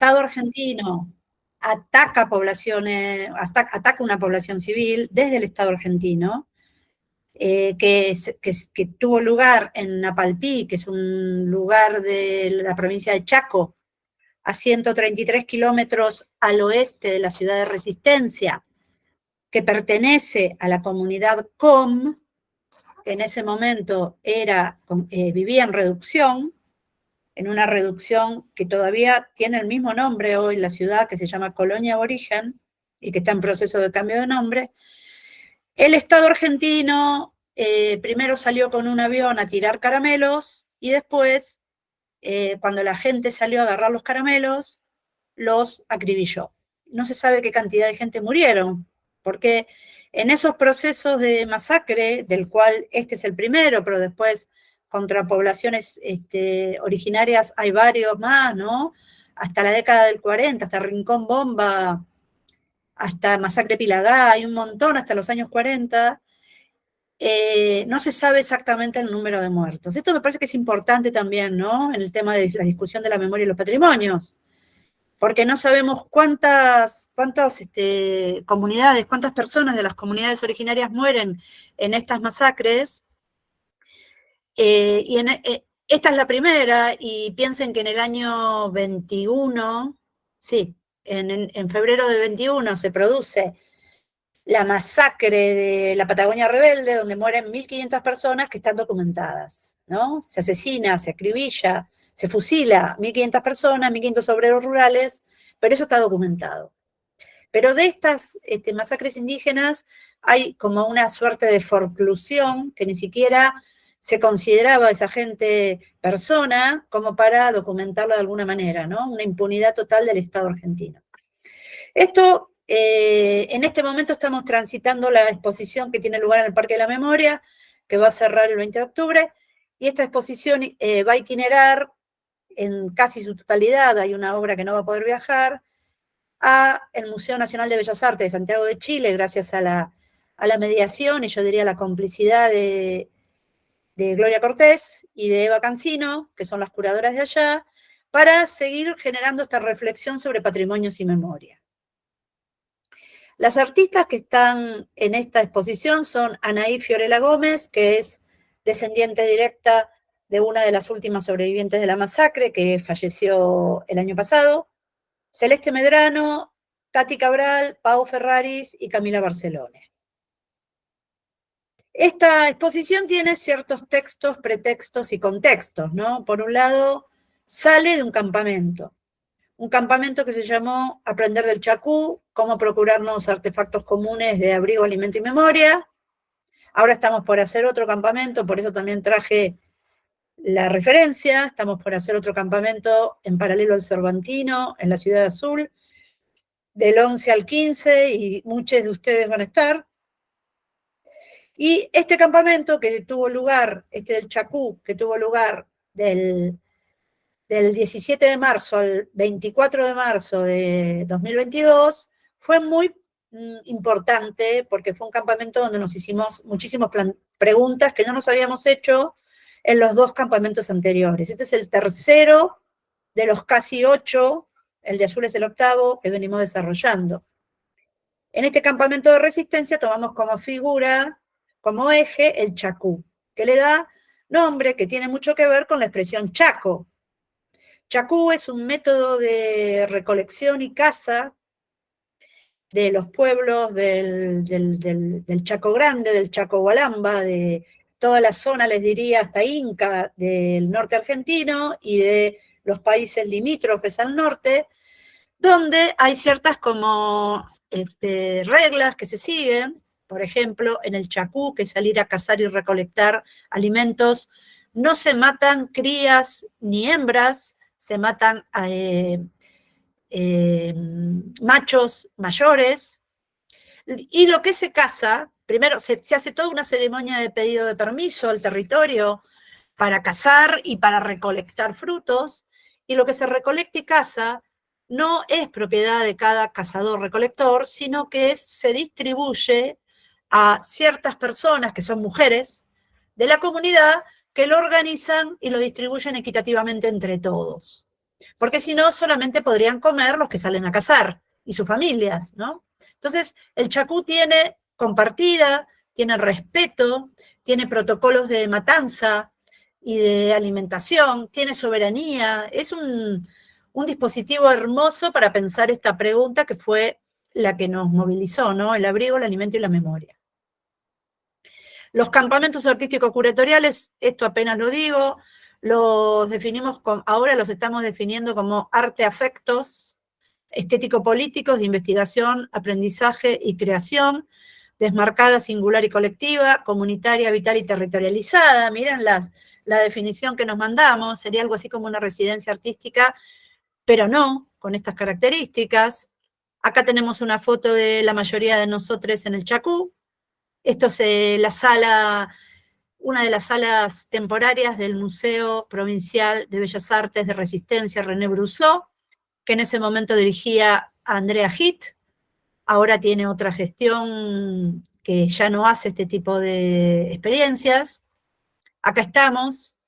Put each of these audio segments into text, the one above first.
Estado argentino ataca poblaciones, ataca una población civil desde el Estado argentino, que tuvo lugar en Napalpí, que es un lugar de la provincia de Chaco, a 133 kilómetros al oeste de la ciudad de Resistencia, que pertenece a la comunidad COM, que en ese momento vivía en reducción, en una reducción que todavía tiene el mismo nombre hoy, la ciudad, que se llama Colonia Aborigen, y que está en proceso de cambio de nombre. El Estado argentino primero salió con un avión a tirar caramelos, y después, cuando la gente salió a agarrar los caramelos, los acribilló. No se sabe qué cantidad de gente murieron, porque en esos procesos de masacre, del cual este es el primero, pero después contra poblaciones originarias hay varios más, ¿no? Hasta la década del 40, hasta Rincón Bomba, hasta Masacre Pilagá, hay un montón hasta los años 40. No se sabe exactamente el número de muertos. Esto me parece que es importante también, ¿no? En el tema de la discusión de la memoria y los patrimonios, porque no sabemos cuántas comunidades, cuántas personas de las comunidades originarias mueren en estas masacres. Esta es la primera, y piensen que en el año 21, sí, en febrero de 21 se produce la masacre de la Patagonia Rebelde, donde mueren 1.500 personas que están documentadas, ¿no? Se asesina, se acribilla, se fusila 1.500 personas, 1.500 obreros rurales, pero eso está documentado. Pero de estas masacres indígenas hay como una suerte de forclusión, que ni siquiera se consideraba a esa gente persona como para documentarlo de alguna manera, ¿no? Una impunidad total del Estado argentino. Esto, en este momento estamos transitando la exposición que tiene lugar en el Parque de la Memoria, que va a cerrar el 20 de octubre, y esta exposición va a itinerar en casi su totalidad, hay una obra que no va a poder viajar, a el Museo Nacional de Bellas Artes de Santiago de Chile, gracias a la mediación y yo diría la complicidad de Gloria Cortés y de Eva Cancino, que son las curadoras de allá, para seguir generando esta reflexión sobre patrimonios y memoria. Las artistas que están en esta exposición son Anaí Fiorella Gómez, que es descendiente directa de una de las últimas sobrevivientes de la masacre, que falleció el año pasado, Celeste Medrano, Tati Cabral, Pau Ferraris y Camila Barcelone. Esta exposición tiene ciertos textos, pretextos y contextos, ¿no? Por un lado, sale de un campamento que se llamó Aprender del Chacú, cómo procurarnos artefactos comunes de abrigo, alimento y memoria. Ahora estamos por hacer otro campamento, por eso también traje la referencia, estamos por hacer otro campamento en paralelo al Cervantino, en la Ciudad Azul, del 11 al 15, y muchos de ustedes van a estar. Y este campamento que tuvo lugar, del Chacú, que tuvo lugar del 17 de marzo al 24 de marzo de 2022, fue muy importante porque fue un campamento donde nos hicimos muchísimas preguntas que no nos habíamos hecho en los dos campamentos anteriores. Este es el tercero de los casi 8, el de Azul es el octavo, que venimos desarrollando. En este campamento de resistencia tomamos como figura, como eje, el Chacú, que le da nombre, que tiene mucho que ver con la expresión Chaco. Chacú es un método de recolección y caza de los pueblos del Chaco Grande, del Chaco Gualamba, de toda la zona, les diría, hasta Inca, del norte argentino y de los países limítrofes al norte, donde hay ciertas como reglas que se siguen. Por ejemplo, en el Chacú, que es salir a cazar y recolectar alimentos, no se matan crías ni hembras, se matan machos mayores, y lo que se caza, primero se hace toda una ceremonia de pedido de permiso al territorio para cazar y para recolectar frutos, y lo que se recolecta y caza no es propiedad de cada cazador-recolector, sino que se distribuye a ciertas personas, que son mujeres, de la comunidad, que lo organizan y lo distribuyen equitativamente entre todos. porque si no solamente podrían comer los que salen a cazar y sus familias, ¿no? Entonces, el Chacú tiene compartida, tiene respeto, tiene protocolos de matanza y de alimentación, tiene soberanía, es un dispositivo hermoso para pensar esta pregunta que fue la que nos movilizó, ¿no? El abrigo, el alimento y la memoria. Los campamentos artísticos curatoriales, esto apenas lo digo, los definimos, ahora los estamos definiendo como arte-afectos, estético-políticos de investigación, aprendizaje y creación, desmarcada, singular y colectiva, comunitaria, vital y territorializada. Miren la definición que nos mandamos, sería algo así como una residencia artística, pero no, con estas características. Acá tenemos una foto de la mayoría de nosotros en el Chacú. Esto es la sala, una de las salas temporarias del Museo Provincial de Bellas Artes de Resistencia René Brusseau, que en ese momento dirigía a Andrea Hitt. Ahora tiene otra gestión que ya no hace este tipo de experiencias. Acá estamos.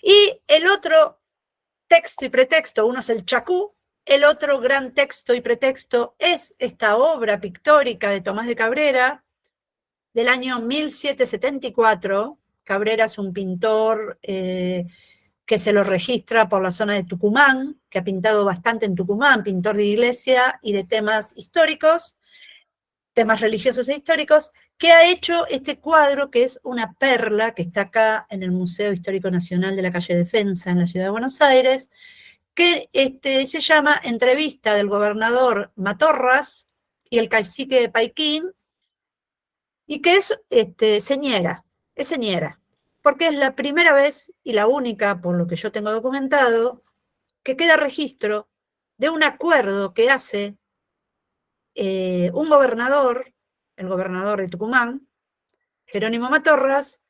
Y el otro texto y pretexto, uno es el Chacú, el otro gran texto y pretexto es esta obra pictórica de Tomás de Cabrera, del año 1774. Cabrera es un pintor que se lo registra por la zona de Tucumán, que ha pintado bastante en Tucumán, pintor de iglesia y de temas históricos, temas religiosos e históricos, que ha hecho este cuadro que es una perla, que está acá en el Museo Histórico Nacional de la calle Defensa, en la ciudad de Buenos Aires, que se llama Entrevista del gobernador Matorras y el cacique de Paiquín, y que es señera, porque es la primera vez y la única, por lo que yo tengo documentado, que queda registro de un acuerdo que hace un gobernador, el gobernador de Tucumán, Jerónimo Matorras,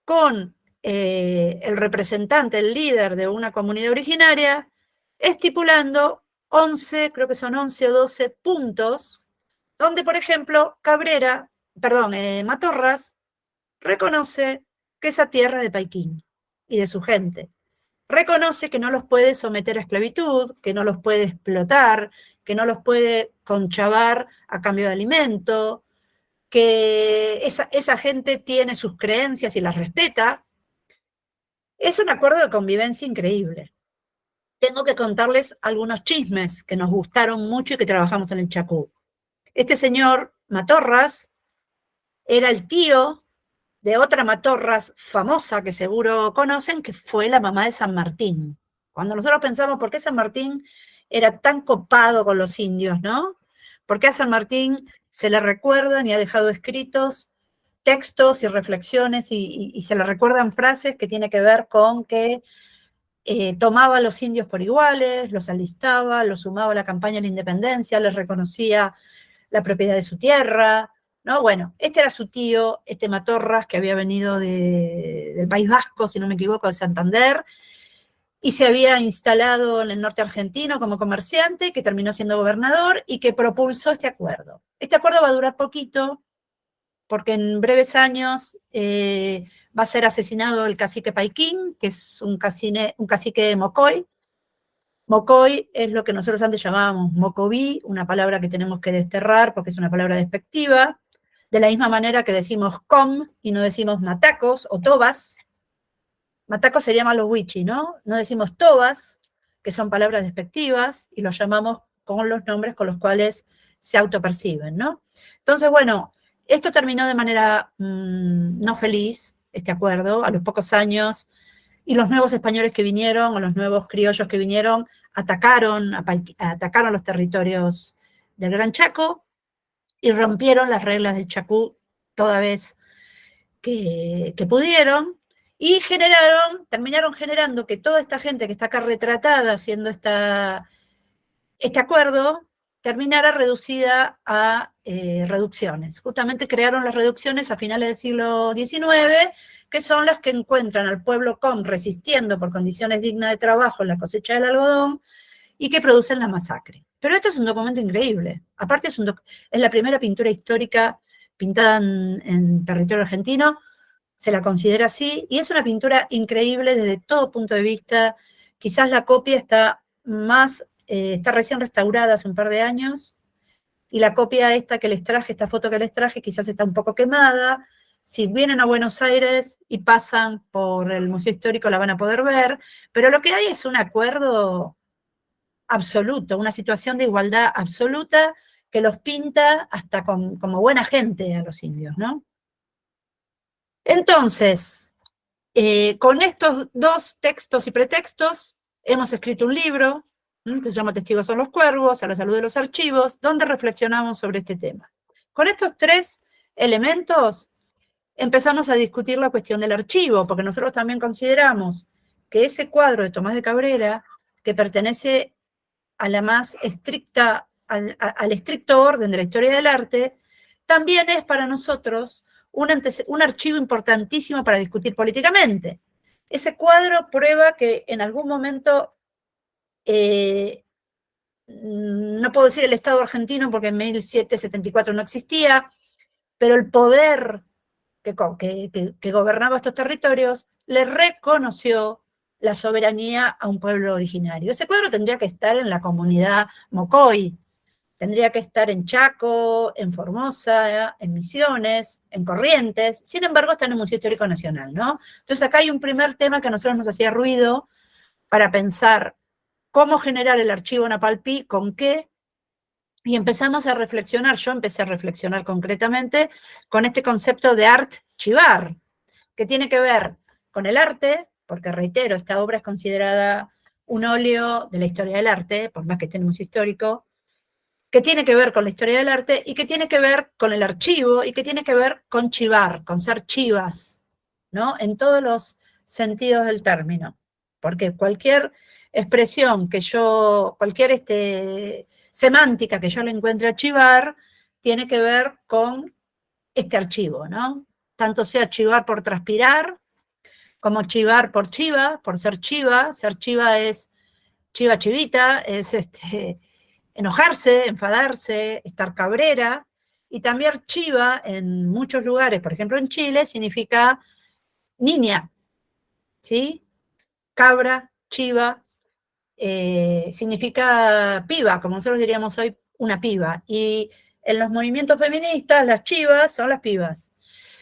con el representante, el líder de una comunidad originaria, estipulando 11, creo que son 11 o 12 puntos, donde, por ejemplo, Matorras reconoce que esa tierra es de Paiquín y de su gente. Reconoce que no los puede someter a esclavitud, que no los puede explotar, que no los puede conchavar a cambio de alimento, que esa gente tiene sus creencias y las respeta. Es un acuerdo de convivencia increíble. Tengo que contarles algunos chismes que nos gustaron mucho y que trabajamos en el Chacú. Este señor Matorras era el tío de otra Matorras famosa que seguro conocen, que fue la mamá de San Martín. Cuando nosotros pensamos por qué San Martín era tan copado con los indios, ¿no? ¿Por qué a San Martín se le recuerdan y ha dejado escritos textos y reflexiones y se le recuerdan frases que tienen que ver con que tomaba a los indios por iguales, los alistaba, los sumaba a la campaña de la independencia, les reconocía la propiedad de su tierra, ¿no? Bueno, este era su tío, Matorras, que había venido del País Vasco, si no me equivoco, de Santander, y se había instalado en el norte argentino como comerciante, que terminó siendo gobernador y que propulsó este acuerdo. Este acuerdo va a durar poquito, porque en breves años va a ser asesinado el cacique Paiquín, que es un cacique de Mocoy. Mocoy es lo que nosotros antes llamábamos mocoví, una palabra que tenemos que desterrar porque es una palabra despectiva, de la misma manera que decimos com y no decimos matacos o tobas. Matacos sería más los wichi, ¿no? No decimos tobas, que son palabras despectivas, y los llamamos con los nombres con los cuales se autoperciben, ¿no? Entonces, bueno, esto terminó de manera no feliz, este acuerdo, a los pocos años, y los nuevos españoles que vinieron, o los nuevos criollos que vinieron, atacaron los territorios del Gran Chaco y rompieron las reglas del Chacú toda vez que pudieron, y terminaron generando que toda esta gente que está acá retratada haciendo este acuerdo terminara reducida a reducciones. Justamente crearon las reducciones a finales del siglo XIX, que son las que encuentran al pueblo com resistiendo por condiciones dignas de trabajo en la cosecha del algodón y que producen la masacre. Pero esto es un documento increíble. Aparte es la primera pintura histórica pintada en territorio argentino, se la considera así, y es una pintura increíble desde todo punto de vista, Quizás la copia está está recién restaurada hace un par de años, y la copia esta que les traje, esta foto que les traje, quizás está un poco quemada. Si vienen a Buenos Aires y pasan por el Museo Histórico la van a poder ver, pero lo que hay es un acuerdo absoluto, una situación de igualdad absoluta que los pinta hasta como buena gente a los indios, ¿no? Entonces, con estos dos textos y pretextos, hemos escrito un libro que se llama Testigos son los cuervos, a la salud de los archivos, donde reflexionamos sobre este tema. Con estos tres elementos empezamos a discutir la cuestión del archivo, porque nosotros también consideramos que ese cuadro de Tomás de Cabrera, que pertenece a la más estricta, al estricto orden de la historia del arte, también es para nosotros un archivo importantísimo para discutir políticamente. Ese cuadro prueba que en algún momento, no puedo decir el Estado argentino porque en 1774 no existía, pero el poder que gobernaba estos territorios le reconoció la soberanía a un pueblo originario. Ese cuadro tendría que estar en la comunidad Mocoy, tendría que estar en Chaco, en Formosa, en Misiones, en Corrientes. Sin embargo, está en el Museo Histórico Nacional, ¿no? Entonces acá hay un primer tema que a nosotros nos hacía ruido para pensar cómo generar el archivo Napalpí, con qué, y empezamos a reflexionar, yo empecé a reflexionar concretamente con este concepto de art-chivar, que tiene que ver con el arte, porque reitero, esta obra es considerada un óleo de la historia del arte, por más que esté en el Museo Histórico, que tiene que ver con la historia del arte y que tiene que ver con el archivo y que tiene que ver con chivar, con ser chivas, ¿no? En todos los sentidos del término. Porque cualquier expresión que yo, cualquier semántica que yo le encuentre a chivar, tiene que ver con este archivo, ¿no? Tanto sea chivar por transpirar, como chivar por chiva, por ser chiva es chiva chivita, es enojarse, enfadarse, estar cabrera, y también chiva en muchos lugares, por ejemplo en Chile, significa niña, ¿sí? Cabra, chiva, significa piba, como nosotros diríamos hoy, una piba. Y en los movimientos feministas, las chivas son las pibas.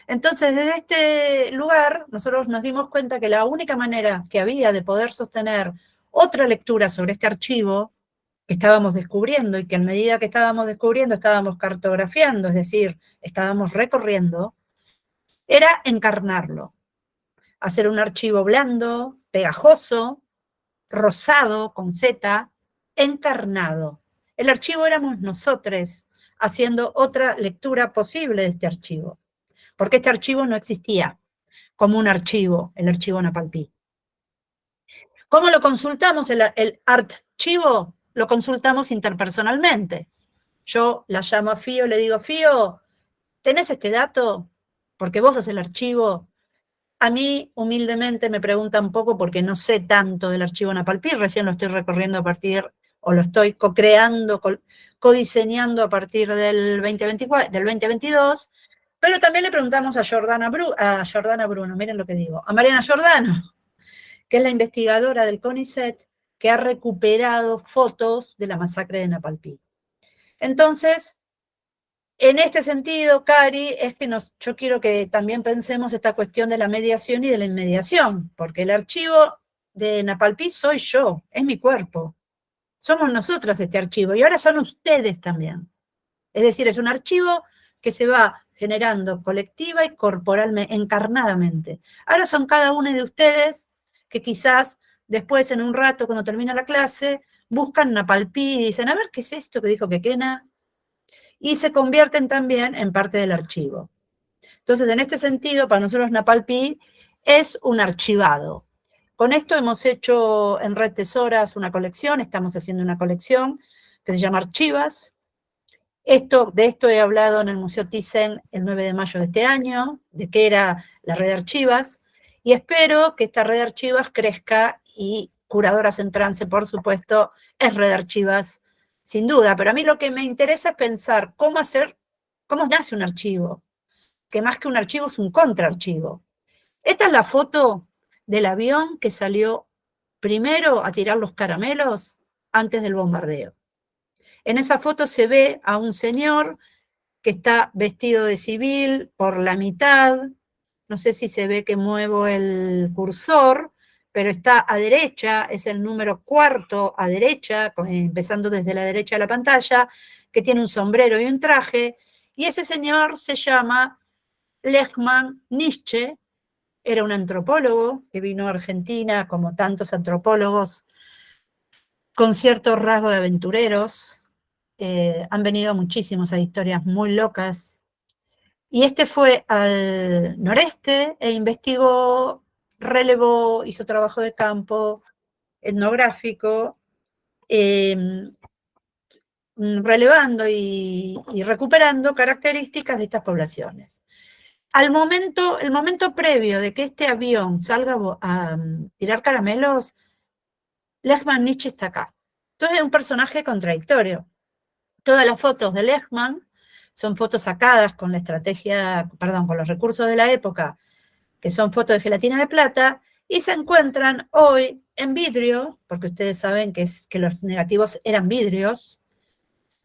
Entonces, desde este lugar, nosotros nos dimos cuenta que la única manera que había de poder sostener otra lectura sobre este archivo que estábamos descubriendo y que en medida que estábamos descubriendo estábamos cartografiando, es decir, estábamos recorriendo, era encarnarlo, hacer un archivo blando, pegajoso, rosado, con Z, encarnado. El archivo éramos nosotros haciendo otra lectura posible de este archivo, porque este archivo no existía como un archivo, el archivo Napalpí. ¿Cómo lo consultamos el archivo? Lo consultamos interpersonalmente. Yo la llamo a Fío, le digo, Fío, ¿tenés este dato? Porque vos sos el archivo. A mí, humildemente, me pregunta un poco porque no sé tanto del archivo Napalpí, recién lo estoy recorriendo a partir, o lo estoy co-creando, codiseñando a partir del 2024, del 2022, pero también le preguntamos a Jordana Bruno, miren lo que digo, a Mariana Giordano, que es la investigadora del CONICET, que ha recuperado fotos de la masacre de Napalpí. Entonces, en este sentido, Cari, es que yo quiero que también pensemos esta cuestión de la mediación y de la inmediación, porque el archivo de Napalpí soy yo, es mi cuerpo. Somos nosotras este archivo, y ahora son ustedes también. Es decir, es un archivo que se va generando colectiva y corporalmente, encarnadamente. Ahora son cada uno de ustedes que quizás después, en un rato, cuando termina la clase, buscan Napalpí y dicen, a ver, ¿qué es esto que dijo Quequena? Y se convierten también en parte del archivo. Entonces, en este sentido, para nosotros Napalpí es un archivado. Con esto hemos hecho en Red Tesoras una colección, estamos haciendo una colección que se llama Archivas. De esto he hablado en el Museo Thyssen el 9 de mayo de este año, de qué era la red de Archivas, y espero que esta red de Archivas crezca y Curadoras en Trance, por supuesto, es red de Archivas sin duda, pero a mí lo que me interesa es pensar cómo nace un archivo, que más que un archivo es un contraarchivo. Esta es la foto del avión que salió primero a tirar los caramelos antes del bombardeo. En esa foto se ve a un señor que está vestido de civil por la mitad, no sé si se ve que muevo el cursor, pero está a derecha, es el número 4 a derecha, empezando desde la derecha de la pantalla, que tiene un sombrero y un traje, y ese señor se llama Lechmann Nietzsche, era un antropólogo que vino a Argentina, como tantos antropólogos, con cierto rasgo de aventureros. Han venido muchísimos a historias muy locas. Y este fue al noreste e investigó, relevó, hizo trabajo de campo, etnográfico, eh, relevando y recuperando características de estas poblaciones. El momento previo de que este avión salga a tirar caramelos, Lechmann Nietzsche está acá. Entonces es un personaje contradictorio. Todas las fotos de Lechmann son fotos sacadas con la estrategia, perdón, con los recursos de la época, que son fotos de gelatina de plata, y se encuentran hoy en vidrio, porque ustedes saben que los negativos eran vidrios,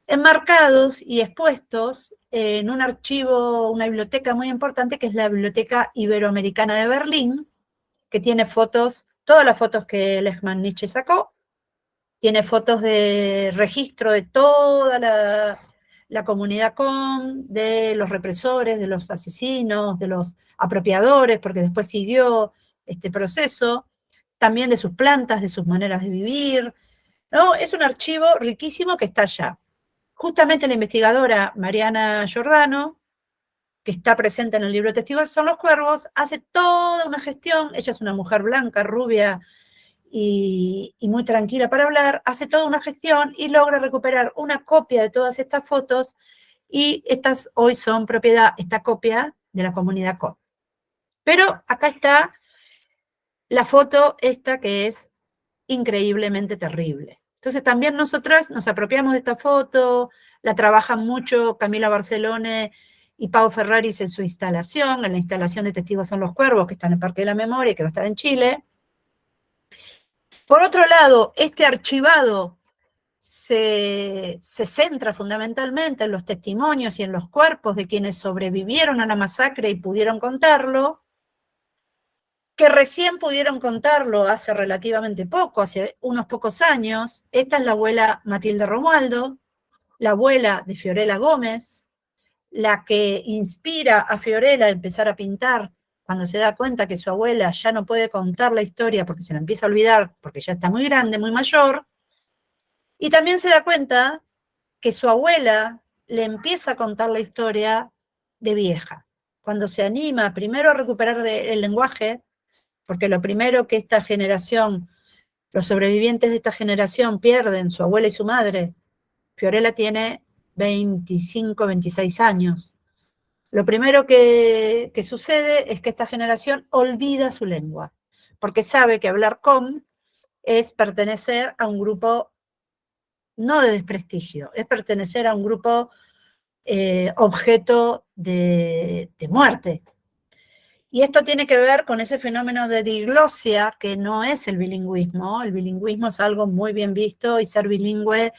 enmarcados y expuestos en un archivo, una biblioteca muy importante, que es la Biblioteca Iberoamericana de Berlín, que tiene fotos, todas las fotos que Lechmann Nietzsche sacó, tiene fotos de registro de toda la comunidad con, de los represores, de los asesinos, de los apropiadores, porque después siguió este proceso, también de sus plantas, de sus maneras de vivir, ¿no? Es un archivo riquísimo que está allá. Justamente la investigadora Mariana Giordano, que está presente en el libro Testigos son los Cuervos, hace toda una gestión, ella es una mujer blanca, rubia, y muy tranquila para hablar, hace toda una gestión y logra recuperar una copia de todas estas fotos, y estas hoy son propiedad, esta copia, de la comunidad COP. Pero acá está la foto esta, que es increíblemente terrible. Entonces también nosotras nos apropiamos de esta foto, la trabajan mucho Camila Barcelone y Pau Ferraris en su instalación, en la instalación de Testigos son los Cuervos, que está en el Parque de la Memoria, que va a estar en Chile. Por otro lado, este archivado se centra fundamentalmente en los testimonios y en los cuerpos de quienes sobrevivieron a la masacre y pudieron contarlo, que recién pudieron contarlo hace relativamente poco, hace unos pocos años. Esta es la abuela Matilde Romualdo, la abuela de Fiorella Gómez, la que inspira a Fiorella a empezar a pintar cuando se da cuenta que su abuela ya no puede contar la historia porque se la empieza a olvidar, porque ya está muy grande, muy mayor, y también se da cuenta que su abuela le empieza a contar la historia de vieja, cuando se anima primero a recuperar el lenguaje, porque lo primero que esta generación, los sobrevivientes de esta generación pierden, su abuela y su madre. Fiorella tiene 25, 26 años. Lo primero que sucede es que esta generación olvida su lengua, porque sabe que hablar com es pertenecer a un grupo no de desprestigio, es pertenecer a un grupo objeto de muerte. Y esto tiene que ver con ese fenómeno de diglosia, que no es el bilingüismo. El bilingüismo es algo muy bien visto y ser bilingüe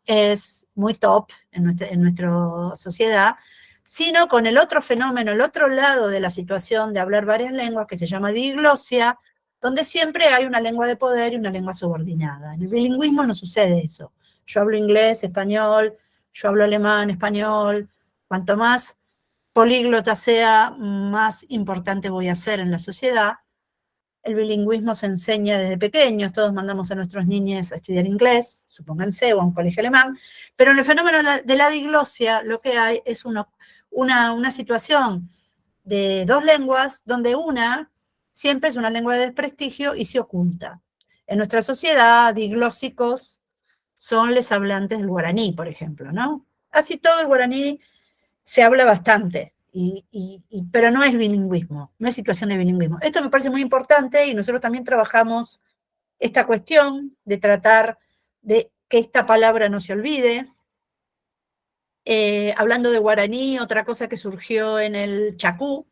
es muy top en nuestra sociedad, sino con el otro fenómeno, el otro lado de la situación de hablar varias lenguas, que se llama diglosia, donde siempre hay una lengua de poder y una lengua subordinada. En el bilingüismo no sucede eso. Yo hablo inglés, español, yo hablo alemán, español. Cuanto más políglota sea, más importante voy a ser en la sociedad. El bilingüismo se enseña desde pequeños, todos mandamos a nuestros niños a estudiar inglés, supónganse, o a un colegio alemán, pero en el fenómeno de la diglosia lo que hay es una situación de dos lenguas, donde una siempre es una lengua de desprestigio y se oculta. En nuestra sociedad, diglósicos son los hablantes del guaraní, por ejemplo, ¿no? Así todo el guaraní se habla bastante, pero no es bilingüismo, no es situación de bilingüismo. Esto me parece muy importante y nosotros también trabajamos esta cuestión de tratar de que esta palabra no se olvide. Hablando de guaraní, otra cosa que surgió en el Chacú,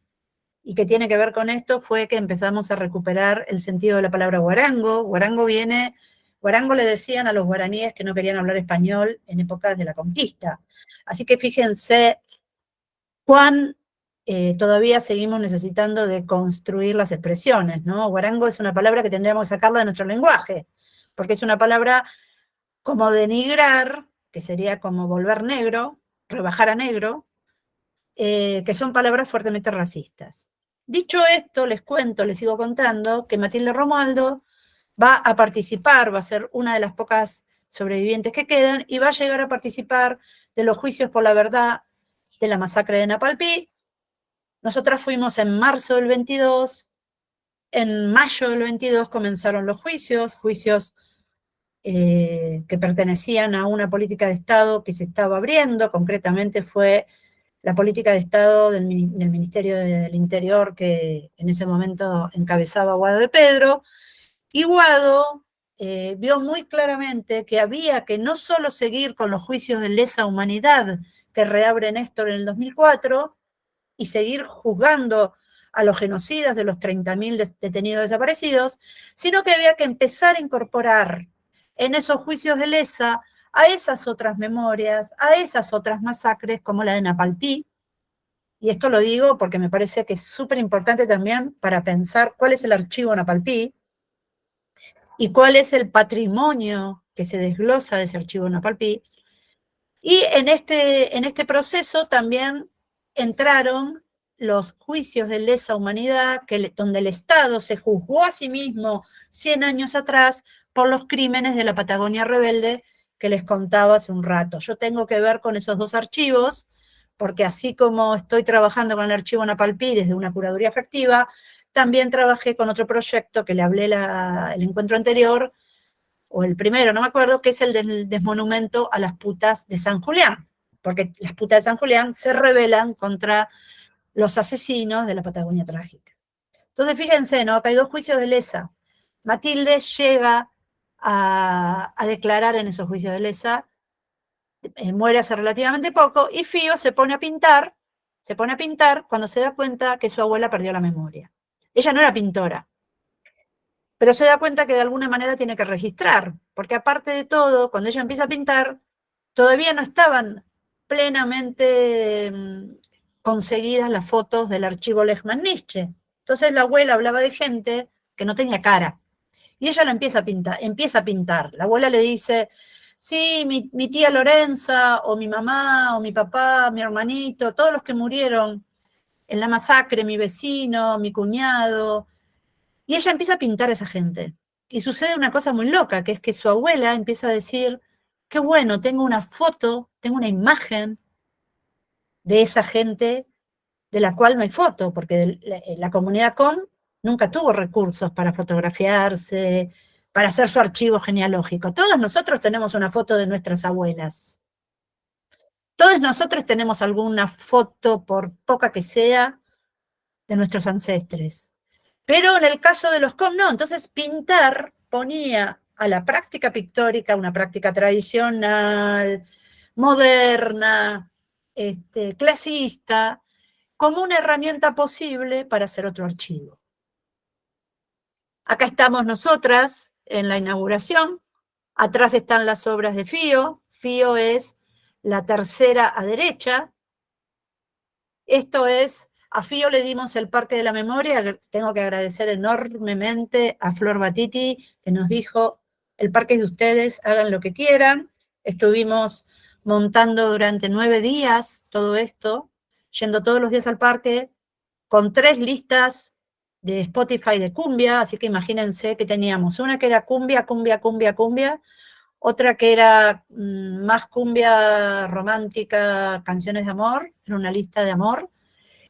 y que tiene que ver con esto, fue que empezamos a recuperar el sentido de la palabra guarango. Guarango le decían a los guaraníes que no querían hablar español en épocas de la conquista. Así que fíjense cuán todavía seguimos necesitando de construir las expresiones, ¿no? Guarango es una palabra que tendríamos que sacarla de nuestro lenguaje, porque es una palabra como denigrar, que sería como volver negro, rebajar a negro, que son palabras fuertemente racistas. Dicho esto, les cuento, les sigo contando, que Matilde Romualdo va a participar, va a ser una de las pocas sobrevivientes que quedan, y va a llegar a participar de los juicios por la verdad de la masacre de Napalpí. Nosotras fuimos en marzo del 22, en mayo del 22 comenzaron los juicios que pertenecían a una política de Estado que se estaba abriendo, concretamente fue la política de Estado del Ministerio del Interior que en ese momento encabezaba Guado de Pedro, y Guado vio muy claramente que había que no solo seguir con los juicios de lesa humanidad que reabre Néstor en el 2004 y seguir juzgando a los genocidas de los 30.000 detenidos desaparecidos, sino que había que empezar a incorporar en esos juicios de lesa a esas otras memorias, a esas otras masacres como la de Napalpí. Y esto lo digo porque me parece que es súper importante también para pensar cuál es el archivo Napalpí y cuál es el patrimonio que se desglosa de ese archivo Napalpí. Y en este proceso también entraron los juicios de lesa humanidad, donde el Estado se juzgó a sí mismo 100 años atrás por los crímenes de la Patagonia rebelde que les contaba hace un rato. Yo tengo que ver con esos dos archivos, porque así como estoy trabajando con el archivo Napalpí desde una curaduría afectiva, también trabajé con otro proyecto que le hablé el encuentro anterior, o el primero, no me acuerdo, que es el del desmonumento a las putas de San Julián, porque las putas de San Julián se rebelan contra los asesinos de la Patagonia trágica. Entonces, fíjense, ¿no? Acá hay dos juicios de lesa. Matilde llega a declarar en esos juicios de lesa, muere hace relativamente poco, y Fío se pone a pintar cuando se da cuenta que su abuela perdió la memoria. Ella no era pintora, pero se da cuenta que de alguna manera tiene que registrar, porque aparte de todo, cuando ella empieza a pintar, todavía no estaban plenamente conseguidas las fotos del archivo Lehmann-Nietzsche. Entonces la abuela hablaba de gente que no tenía cara, y ella la empieza a pintar. La abuela le dice, sí, mi tía Lorenza, o mi mamá, o mi papá, mi hermanito, todos los que murieron en la masacre, mi vecino, mi cuñado. Y ella empieza a pintar a esa gente. Y sucede una cosa muy loca, que es que su abuela empieza a decir, qué bueno, tengo una foto, tengo una imagen de esa gente de la cual no hay foto, porque la comunidad COM nunca tuvo recursos para fotografiarse, para hacer su archivo genealógico. Todos nosotros tenemos una foto de nuestras abuelas. Todos nosotros tenemos alguna foto, por poca que sea, de nuestros ancestres. Pero en el caso de los COM no, entonces pintar ponía a la práctica pictórica, una práctica tradicional, moderna, clasista, como una herramienta posible para hacer otro archivo. Acá estamos nosotras en la inauguración, atrás están las obras de Fío. Fío es la tercera a derecha. Esto es, a Fío le dimos el Parque de la Memoria. Tengo que agradecer enormemente a Flor Batiti, que nos dijo, el parque es de ustedes, hagan lo que quieran. Estuvimos montando durante 9 días todo esto, yendo todos los días al parque, con 3 listas de Spotify de cumbia, así que imagínense que teníamos una que era cumbia, cumbia, cumbia, cumbia, otra que era más cumbia romántica, canciones de amor, era una lista de amor,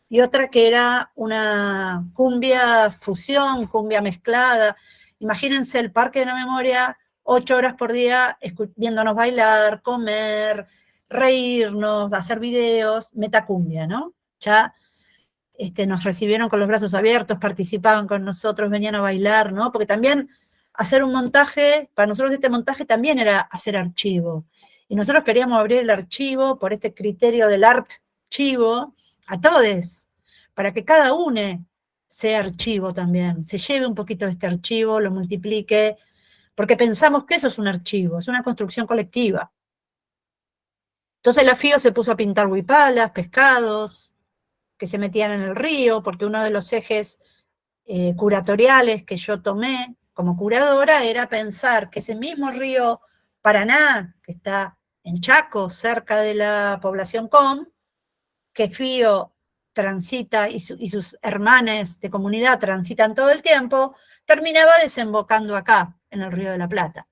y otra que era una cumbia fusión, cumbia mezclada. Imagínense el Parque de la Memoria, 8 horas por día, viéndonos bailar, comer, reírnos, hacer videos, metacumbia, ¿no? Ya nos recibieron con los brazos abiertos, participaban con nosotros, venían a bailar, ¿no? Porque también hacer un montaje, para nosotros este montaje también era hacer archivo. Y nosotros queríamos abrir el archivo por este criterio del archivo a todos, para que cada uno sea archivo también, se lleve un poquito de este archivo, lo multiplique, porque pensamos que eso es un archivo, es una construcción colectiva. Entonces la FIO se puso a pintar huipalas, pescados, que se metían en el río, porque uno de los ejes curatoriales que yo tomé como curadora era pensar que ese mismo río Paraná, que está en Chaco, cerca de la población COM, que FIO transita y sus hermanes de comunidad transitan todo el tiempo, terminaba desembocando acá, en el Río de la Plata.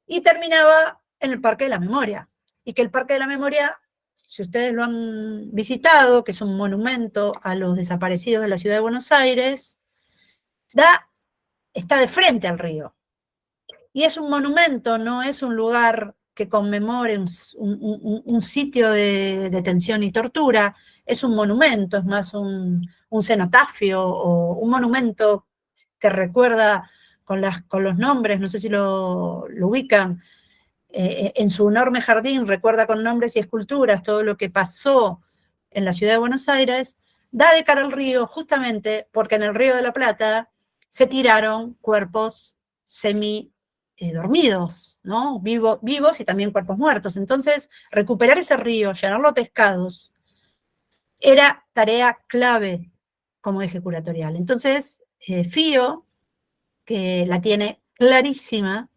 Y terminaba en el Parque de la Memoria. Y que el Parque de la Memoria, si ustedes lo han visitado, que es un monumento a los desaparecidos de la ciudad de Buenos Aires, está de frente al río. Y es un monumento, no es un lugar que conmemore un sitio de detención y tortura, es un monumento, es más un cenotafio o un monumento que recuerda con los nombres, no sé si lo ubican, en su enorme jardín recuerda con nombres y esculturas todo lo que pasó en la ciudad de Buenos Aires, da de cara al río justamente porque en el Río de la Plata se tiraron cuerpos semi dormidos, ¿no? Vivos y también cuerpos muertos. Entonces, recuperar ese río, llenarlo de pescados, era tarea clave como eje curatorial. Entonces, FIO, que la tiene clarísima,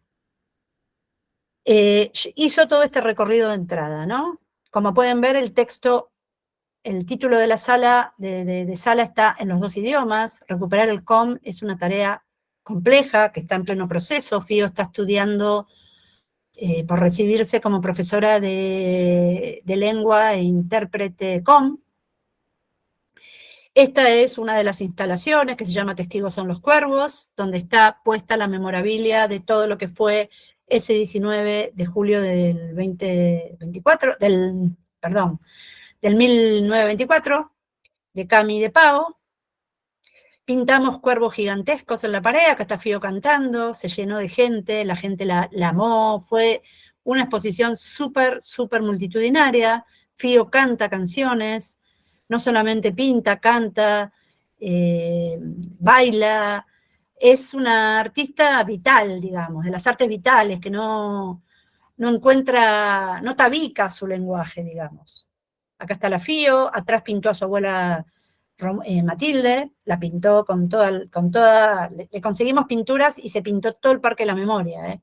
hizo todo este recorrido de entrada, ¿no? Como pueden ver, el texto, el título de la sala, de sala está en los dos idiomas. Recuperar el COM es una tarea compleja, que está en pleno proceso. FIO está estudiando por recibirse como profesora de lengua e intérprete COM. Esta es una de las instalaciones que se llama Testigos son los Cuervos, donde está puesta la memorabilia de todo lo que fue ese 19 de julio del 2024, del 1924, de Cami y de Pau. Pintamos cuervos gigantescos en la pared, acá está Fío cantando, se llenó de gente, la gente la amó, fue una exposición súper, súper multitudinaria. Fío canta canciones, no solamente pinta, canta, baila, es una artista vital, digamos, de las artes vitales, que no encuentra, no tabica su lenguaje, digamos. Acá está la Fío, atrás pintó a su abuela Matilde, la pintó con toda, le conseguimos pinturas y se pintó todo el Parque de la Memoria.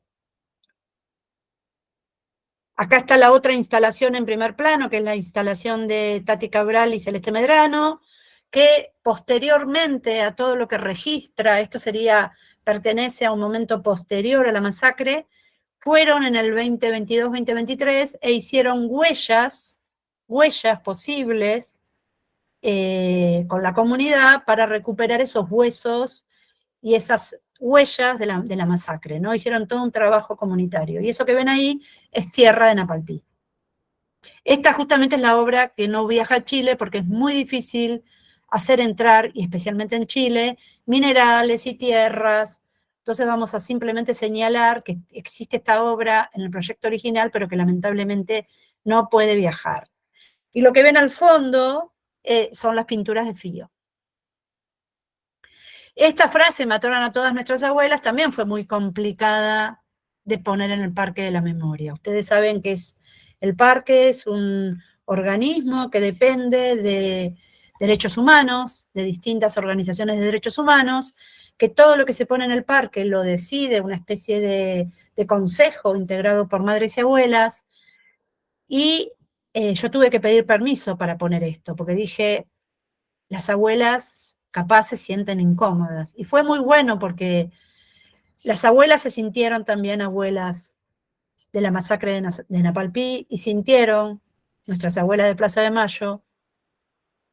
Acá está la otra instalación en primer plano, que es la instalación de Tati Cabral y Celeste Medrano, que posteriormente a todo lo que registra, esto pertenece a un momento posterior a la masacre, fueron en el 2022-2023 e hicieron huellas posibles con la comunidad para recuperar esos huesos y esas huellas de la masacre, ¿no? Hicieron todo un trabajo comunitario. Y eso que ven ahí es tierra de Napalpí. Esta justamente es la obra que no viaja a Chile porque es muy difícil hacer entrar, y especialmente en Chile, minerales y tierras. Entonces vamos a simplemente señalar que existe esta obra en el proyecto original, pero que lamentablemente no puede viajar. Y lo que ven al fondo son las pinturas de Fío. Esta frase, mataron a todas nuestras abuelas, también fue muy complicada de poner en el Parque de la Memoria. Ustedes saben que el parque es un organismo que depende de derechos humanos, de distintas organizaciones de derechos humanos, que todo lo que se pone en el parque lo decide una especie de consejo integrado por madres y abuelas, y yo tuve que pedir permiso para poner esto, porque dije, las abuelas capaz se sienten incómodas. Y fue muy bueno porque las abuelas se sintieron también abuelas de la masacre de Napalpí y sintieron, nuestras abuelas de Plaza de Mayo,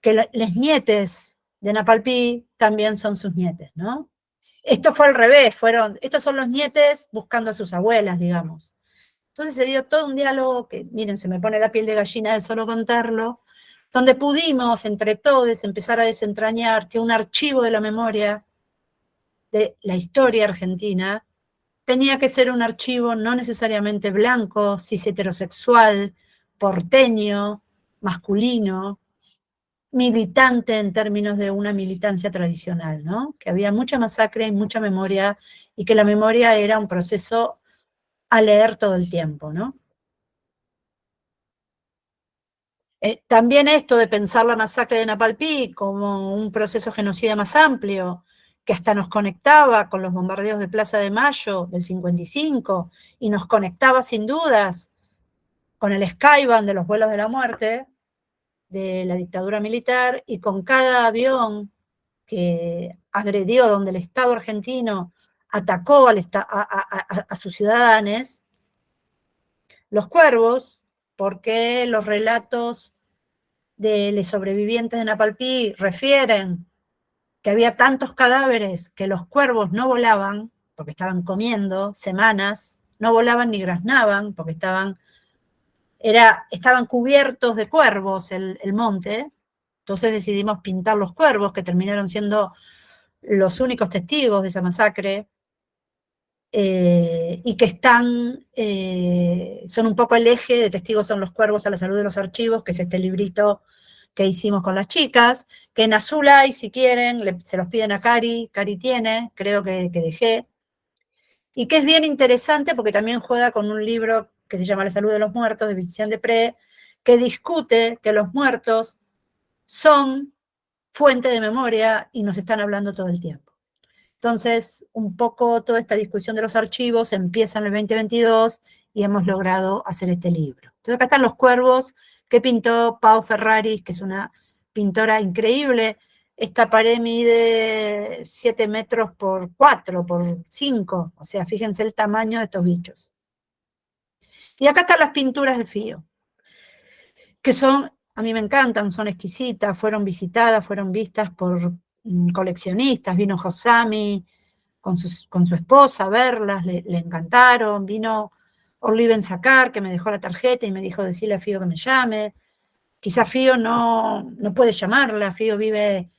que las nietes de Napalpí también son sus nietes, ¿no? Esto fue al revés, estos son los nietes buscando a sus abuelas, digamos. Entonces se dio todo un diálogo que, miren, se me pone la piel de gallina de solo contarlo, donde pudimos entre todos empezar a desentrañar que un archivo de la memoria de la historia argentina tenía que ser un archivo no necesariamente blanco, cis heterosexual, porteño, masculino, militante en términos de una militancia tradicional, ¿no? Que había mucha masacre y mucha memoria, y que la memoria era un proceso a leer todo el tiempo, ¿no? También esto de pensar la masacre de Napalpí como un proceso genocida más amplio, que hasta nos conectaba con los bombardeos de Plaza de Mayo del 55, y nos conectaba sin dudas con el Skyban de los vuelos de la muerte, de la dictadura militar, y con cada avión que agredió, donde el Estado argentino atacó a sus ciudadanos, los cuervos, porque los relatos de los sobrevivientes de Napalpí refieren que había tantos cadáveres que los cuervos no volaban, porque estaban comiendo semanas, no volaban ni graznaban, porque estaban cubiertos de cuervos el monte. Entonces decidimos pintar los cuervos, que terminaron siendo los únicos testigos de esa masacre, y que son un poco el eje de Testigos son los cuervos a la salud de los archivos, que es este librito que hicimos con las chicas, que en azul hay, si quieren, se los piden a Cari tiene, creo que dejé, y que es bien interesante porque también juega con un libro que se llama La salud de los muertos, de Vicente Depré, que discute que los muertos son fuente de memoria y nos están hablando todo el tiempo. Entonces, un poco toda esta discusión de los archivos empieza en el 2022 y hemos logrado hacer este libro. Entonces, acá están los cuervos que pintó Pau Ferraris, que es una pintora increíble. Esta pared mide 7 metros por 4, por 5, o sea, fíjense el tamaño de estos bichos. Y acá están las pinturas de Fío, que son, a mí me encantan, son exquisitas, fueron visitadas, fueron vistas por coleccionistas, vino Josami con su esposa a verlas, le encantaron, vino Orly Benzacar, que me dejó la tarjeta y me dijo, decirle a Fío que me llame. Quizá Fío no puede llamarla, Fío vive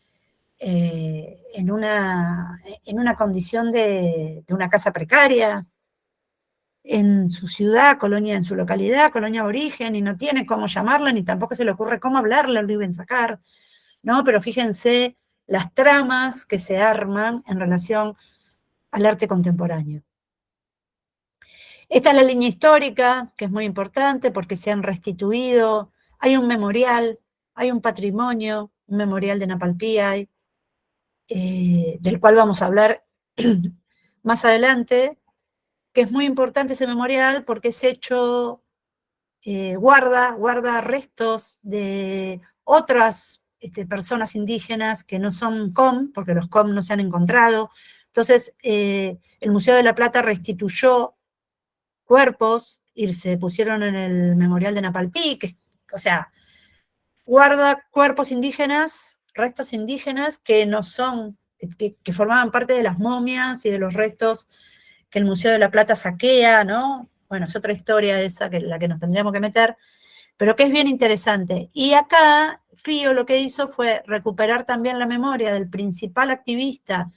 en una condición de una casa precaria, en su ciudad, Colonia, en su localidad, Colonia Origen, y no tiene cómo llamarla, ni tampoco se le ocurre cómo hablarle, lo iban a sacar, ¿no? Pero fíjense las tramas que se arman en relación al arte contemporáneo. Esta es la línea histórica, que es muy importante porque se han restituido, hay un memorial, hay un patrimonio, un memorial de Napalpí, del cual vamos a hablar más adelante, que es muy importante ese memorial porque es hecho, guarda restos de otras personas indígenas que no son COM, porque los COM no se han encontrado. Entonces, el Museo de la Plata restituyó cuerpos y se pusieron en el memorial de Napalpí, o sea, guarda cuerpos indígenas, restos indígenas que no son, que formaban parte de las momias y de los restos que el Museo de la Plata saquea, ¿no? Bueno, es otra historia esa, que la que nos tendríamos que meter, pero que es bien interesante. Y acá Fío lo que hizo fue recuperar también la memoria del principal activista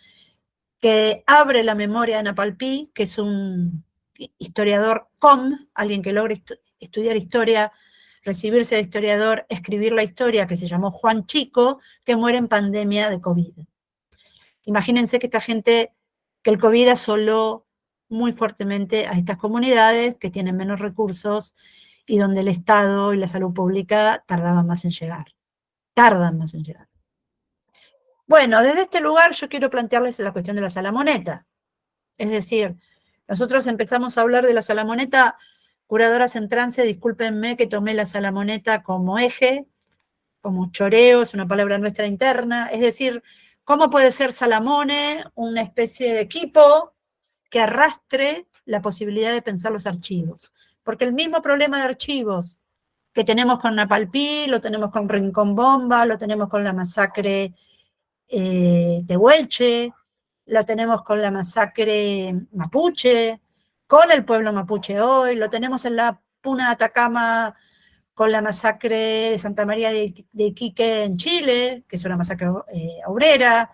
que abre la memoria de Napalpí, que es un historiador COM, alguien que logra estudiar historia, recibirse de historiador, escribir la historia, que se llamó Juan Chico, que muere en pandemia de COVID. Imagínense que esta gente, que el COVID asoló muy fuertemente a estas comunidades que tienen menos recursos y donde el Estado y la salud pública tardan más en llegar. Bueno, desde este lugar yo quiero plantearles la cuestión de la salamoneta. Es decir, nosotros empezamos a hablar de la salamoneta, curadoras en trance, discúlpenme que tomé la salamoneta como eje, como choreo, es una palabra nuestra interna, es decir, ¿cómo puede ser Salamone una especie de equipo que arrastre la posibilidad de pensar los archivos? Porque el mismo problema de archivos que tenemos con Napalpí, lo tenemos con Rincón Bomba, lo tenemos con la masacre de Huelche, lo tenemos con la masacre mapuche, con el pueblo mapuche hoy, lo tenemos en la Puna de Atacama con la masacre de Santa María de Iquique en Chile, que es una masacre obrera,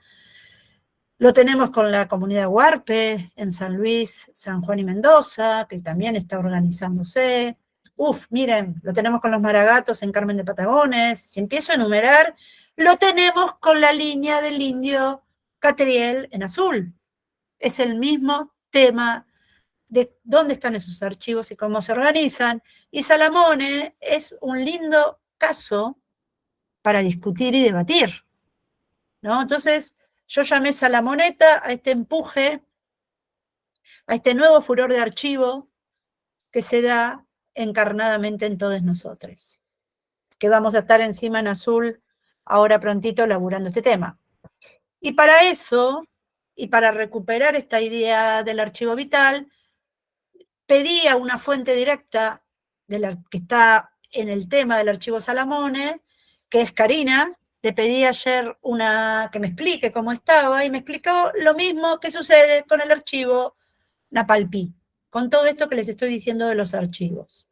lo tenemos con la comunidad Huarpe en San Luis, San Juan y Mendoza, que también está organizándose. Miren, lo tenemos con los Maragatos en Carmen de Patagones. Si empiezo a enumerar, lo tenemos con la línea del indio Catriel en azul. Es el mismo tema de dónde están esos archivos y cómo se organizan. Y Salamone es un lindo caso para discutir y debatir, ¿no? Entonces, yo llamé Salamoneta a este empuje, a este nuevo furor de archivo que se da encarnadamente en todos nosotros, que vamos a estar encima en azul ahora prontito laburando este tema. Y para eso, y para recuperar esta idea del archivo vital, pedí a una fuente directa que está en el tema del archivo Salamone, que es Karina. Le pedí ayer que me explique cómo estaba y me explicó lo mismo que sucede con el archivo Napalpí, con todo esto que les estoy diciendo de los archivos.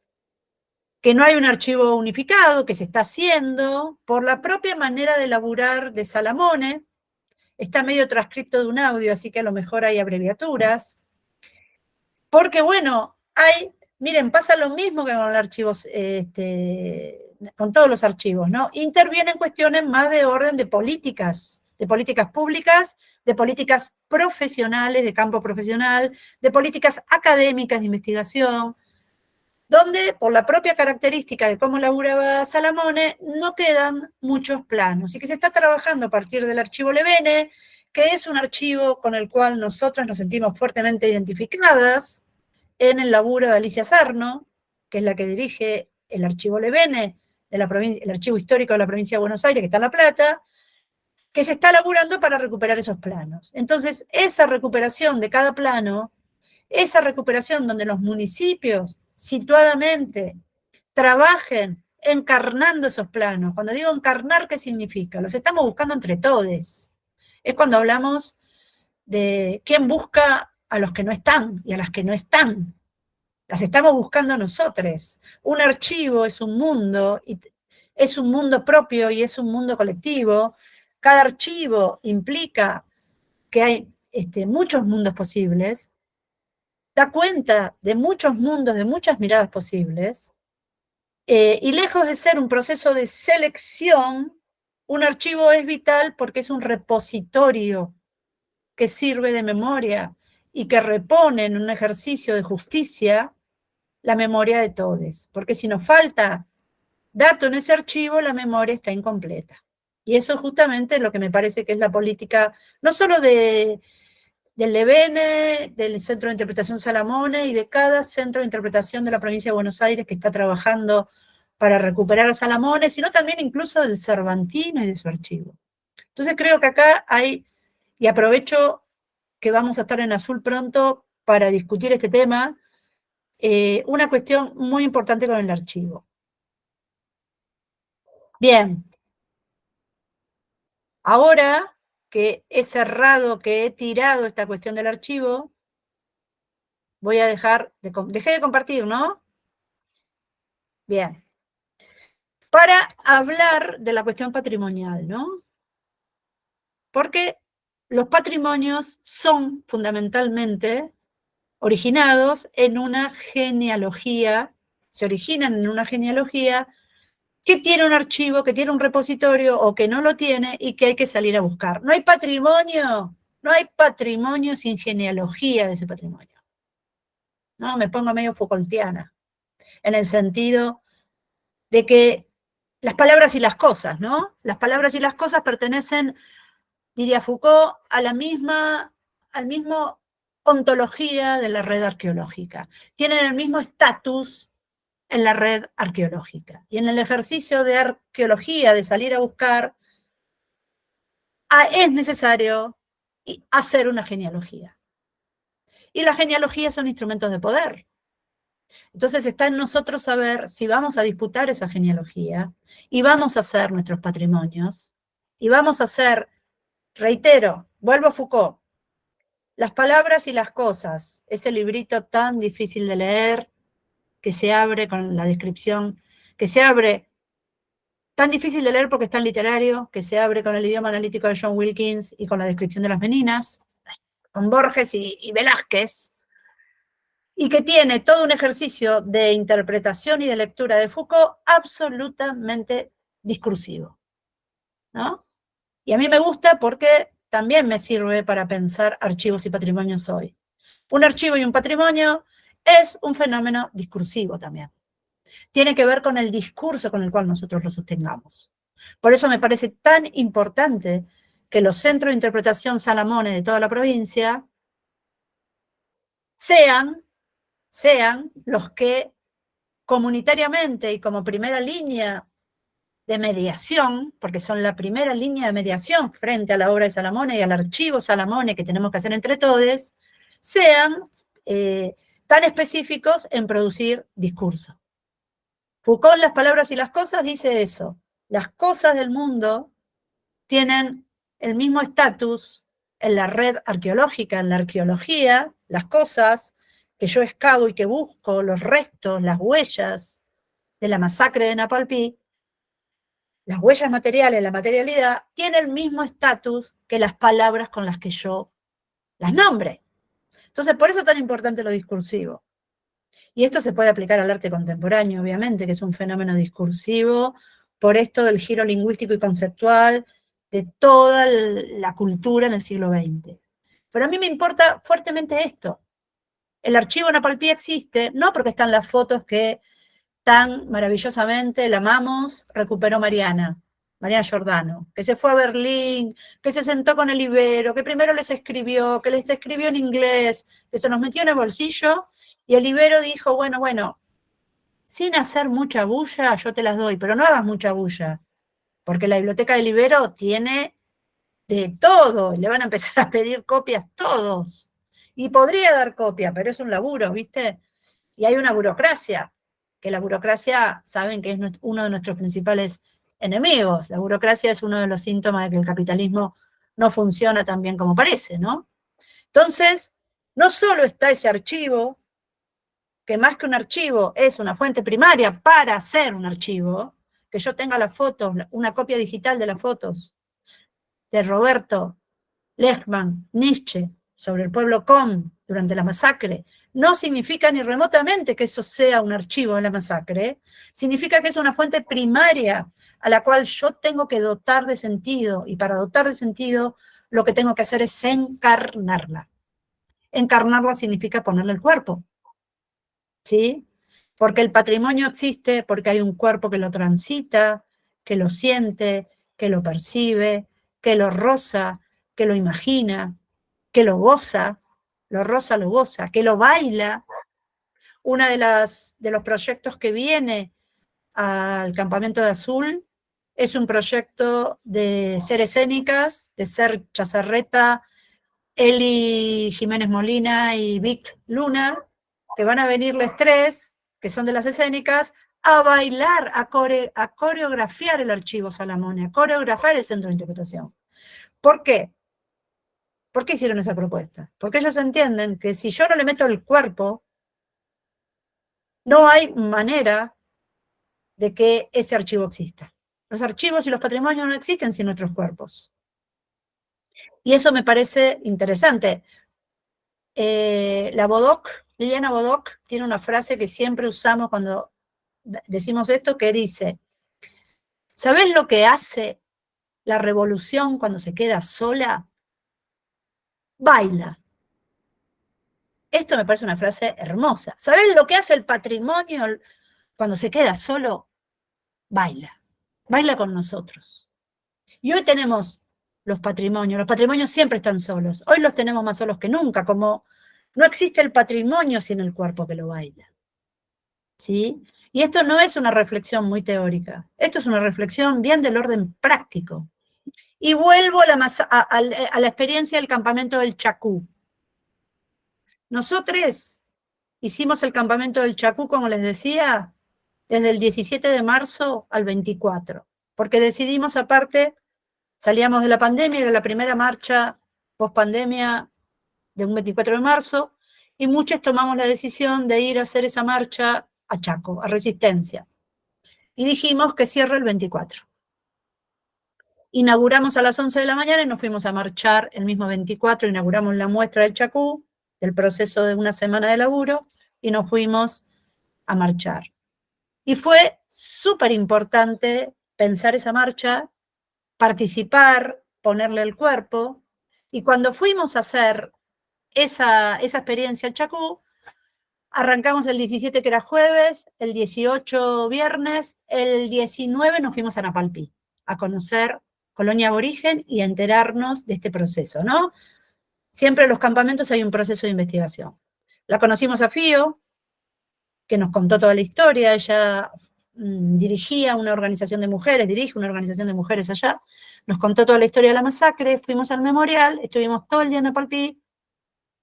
Que no hay un archivo unificado, que se está haciendo por la propia manera de laburar de Salamone. Está medio transcripto de un audio, así que a lo mejor hay abreviaturas. Porque, bueno, miren, pasa lo mismo que con los archivos, con todos los archivos, ¿no? Intervienen cuestiones más de orden de políticas públicas, de políticas profesionales, de campo profesional, de políticas académicas de investigación, donde por la propia característica de cómo laburaba Salamone, no quedan muchos planos, y que se está trabajando a partir del archivo Levene, que es un archivo con el cual nosotras nos sentimos fuertemente identificadas, en el laburo de Alicia Sarno, que es la que dirige el archivo Levene, el archivo histórico de la provincia de Buenos Aires, que está en La Plata, que se está laburando para recuperar esos planos. Entonces, esa recuperación de cada plano, esa recuperación donde los municipios situadamente trabajen encarnando esos planos. Cuando digo encarnar, ¿qué significa? Los estamos buscando entre todos. Es cuando hablamos de quién busca a los que no están y a las que no están. Las estamos buscando nosotros. Un archivo es un mundo propio y es un mundo colectivo. Cada archivo implica que hay muchos mundos posibles, da cuenta de muchos mundos, de muchas miradas posibles, y lejos de ser un proceso de selección, un archivo es vital porque es un repositorio que sirve de memoria y que repone en un ejercicio de justicia la memoria de todos. Porque si nos falta dato en ese archivo, la memoria está incompleta. Y eso es justamente lo que me parece que es la política, no solo del Levene, del Centro de Interpretación Salamone y de cada centro de interpretación de la provincia de Buenos Aires que está trabajando para recuperar a Salamone, sino también incluso del Cervantino y de su archivo. Entonces creo que acá hay, y aprovecho que vamos a estar en azul pronto para discutir este tema, una cuestión muy importante con el archivo. Bien, ahora que he cerrado, que he tirado esta cuestión del archivo, voy a dejé de compartir, ¿no? Bien. Para hablar de la cuestión patrimonial, ¿no? Porque los patrimonios son fundamentalmente originados en una genealogía, se originan en una genealogía que tiene un archivo, que tiene un repositorio o que no lo tiene y que hay que salir a buscar. No hay patrimonio sin genealogía de ese patrimonio. ¿No? Me pongo medio Foucaultiana, en el sentido de que las palabras y las cosas, ¿no? Las palabras y las cosas pertenecen, diría Foucault, al mismo ontología de la red arqueológica. Tienen el mismo estatus en la red arqueológica. Y en el ejercicio de arqueología, de salir a buscar, es necesario hacer una genealogía. Y las genealogías son instrumentos de poder. Entonces está en nosotros saber si vamos a disputar esa genealogía y vamos a hacer nuestros patrimonios y vamos a hacer, reitero, vuelvo a Foucault, Las palabras y las cosas, ese librito tan difícil de leer que se abre con la descripción, que se abre tan difícil de leer porque es tan literario, que se abre con el idioma analítico de John Wilkins y con la descripción de las meninas, con Borges y Velázquez, y que tiene todo un ejercicio de interpretación y de lectura de Foucault absolutamente discursivo. ¿no? Y a mí me gusta porque también me sirve para pensar archivos y patrimonios hoy. Un archivo y un patrimonio es un fenómeno discursivo también. Tiene que ver con el discurso con el cual nosotros lo sostengamos. Por eso me parece tan importante que los centros de interpretación Salamone de toda la provincia sean los que comunitariamente y como primera línea de mediación, porque son la primera línea de mediación frente a la obra de Salamone y al archivo Salamone que tenemos que hacer entre todos, sean tan específicos en producir discurso. Foucault, Las palabras y las cosas, dice eso. Las cosas del mundo tienen el mismo estatus en la red arqueológica, en la arqueología, las cosas que yo excavo y que busco, los restos, las huellas de la masacre de Napalpí, las huellas materiales, la materialidad, tiene el mismo estatus que las palabras con las que yo las nombre. Entonces, por eso es tan importante lo discursivo. Y esto se puede aplicar al arte contemporáneo, obviamente, que es un fenómeno discursivo, por esto del giro lingüístico y conceptual de toda la cultura en el siglo XX. Pero a mí me importa fuertemente esto. El archivo Napalpí existe, no porque están las fotos que tan maravillosamente la amamos, recuperó Mariana Giordano, que se fue a Berlín, que se sentó con el Ibero, que primero les escribió, que les escribió en inglés, que se nos metió en el bolsillo, y el Ibero dijo, bueno, sin hacer mucha bulla, yo te las doy, pero no hagas mucha bulla, porque la biblioteca del Ibero tiene de todo, y le van a empezar a pedir copias todos. Y podría dar copia, pero es un laburo, ¿viste? Y hay una burocracia, que la burocracia, saben que es uno de nuestros principales enemigos. La burocracia es uno de los síntomas de que el capitalismo no funciona tan bien como parece, ¿no? Entonces, no solo está ese archivo, que más que un archivo es una fuente primaria para hacer un archivo, que yo tenga las fotos, una copia digital de las fotos de Roberto Lechmann, Nietzsche, sobre el pueblo Kom durante la masacre, no significa ni remotamente que eso sea un archivo de la masacre, significa que es una fuente primaria a la cual yo tengo que dotar de sentido, y para dotar de sentido lo que tengo que hacer es encarnarla. Encarnarla significa ponerle el cuerpo, ¿sí? Porque el patrimonio existe porque hay un cuerpo que lo transita, que lo siente, que lo percibe, que lo roza, que lo imagina, que lo goza, lo roza, lo goza, que lo baila. Uno de los proyectos que viene al Campamento de Azul es un proyecto de ser escénicas, de ser Chazarreta, Eli Jiménez Molina y Vic Luna, que van a venirles tres, que son de las escénicas, a bailar, a coreografiar el archivo Salamone, a coreografiar el centro de interpretación. ¿Por qué? ¿Por qué hicieron esa propuesta? Porque ellos entienden que si yo no le meto el cuerpo, no hay manera de que ese archivo exista. Los archivos y los patrimonios no existen sin nuestros cuerpos. Y eso me parece interesante. Liliana Bodoc, tiene una frase que siempre usamos cuando decimos esto, que dice, ¿sabés lo que hace la revolución cuando se queda sola? Baila. Esto me parece una frase hermosa. ¿Sabés lo que hace el patrimonio cuando se queda solo? Baila. Baila con nosotros. Y hoy tenemos los patrimonios siempre están solos. Hoy los tenemos más solos que nunca, como no existe el patrimonio sin el cuerpo que lo baila. ¿Sí? Y esto no es una reflexión muy teórica, esto es una reflexión bien del orden práctico. Y vuelvo a la experiencia del campamento del Chacú. Nosotros hicimos el campamento del Chacú, como les decía, desde el 17 de marzo al 24, porque decidimos aparte, salíamos de la pandemia, era la primera marcha post-pandemia de un 24 de marzo, y muchos tomamos la decisión de ir a hacer esa marcha a Chaco, a Resistencia. Y dijimos que cierre el 24. Inauguramos a las 11 de la mañana y nos fuimos a marchar el mismo 24, inauguramos la muestra del Chacú, del proceso de una semana de laburo, y nos fuimos a marchar. Y fue súper importante pensar esa marcha participar, ponerle el cuerpo. Y cuando fuimos a hacer esa experiencia al Chacú, arrancamos el 17, que era jueves, el 18 viernes, el 19 nos fuimos a Napalpí a conocer Colonia Aborigen y a enterarnos de este proceso, ¿no? Siempre en los campamentos hay un proceso de investigación. La conocimos a Fío, que nos contó toda la historia. Ella dirige una organización de mujeres allá. Nos contó toda la historia de la masacre, fuimos al memorial, estuvimos todo el día en Napalpí,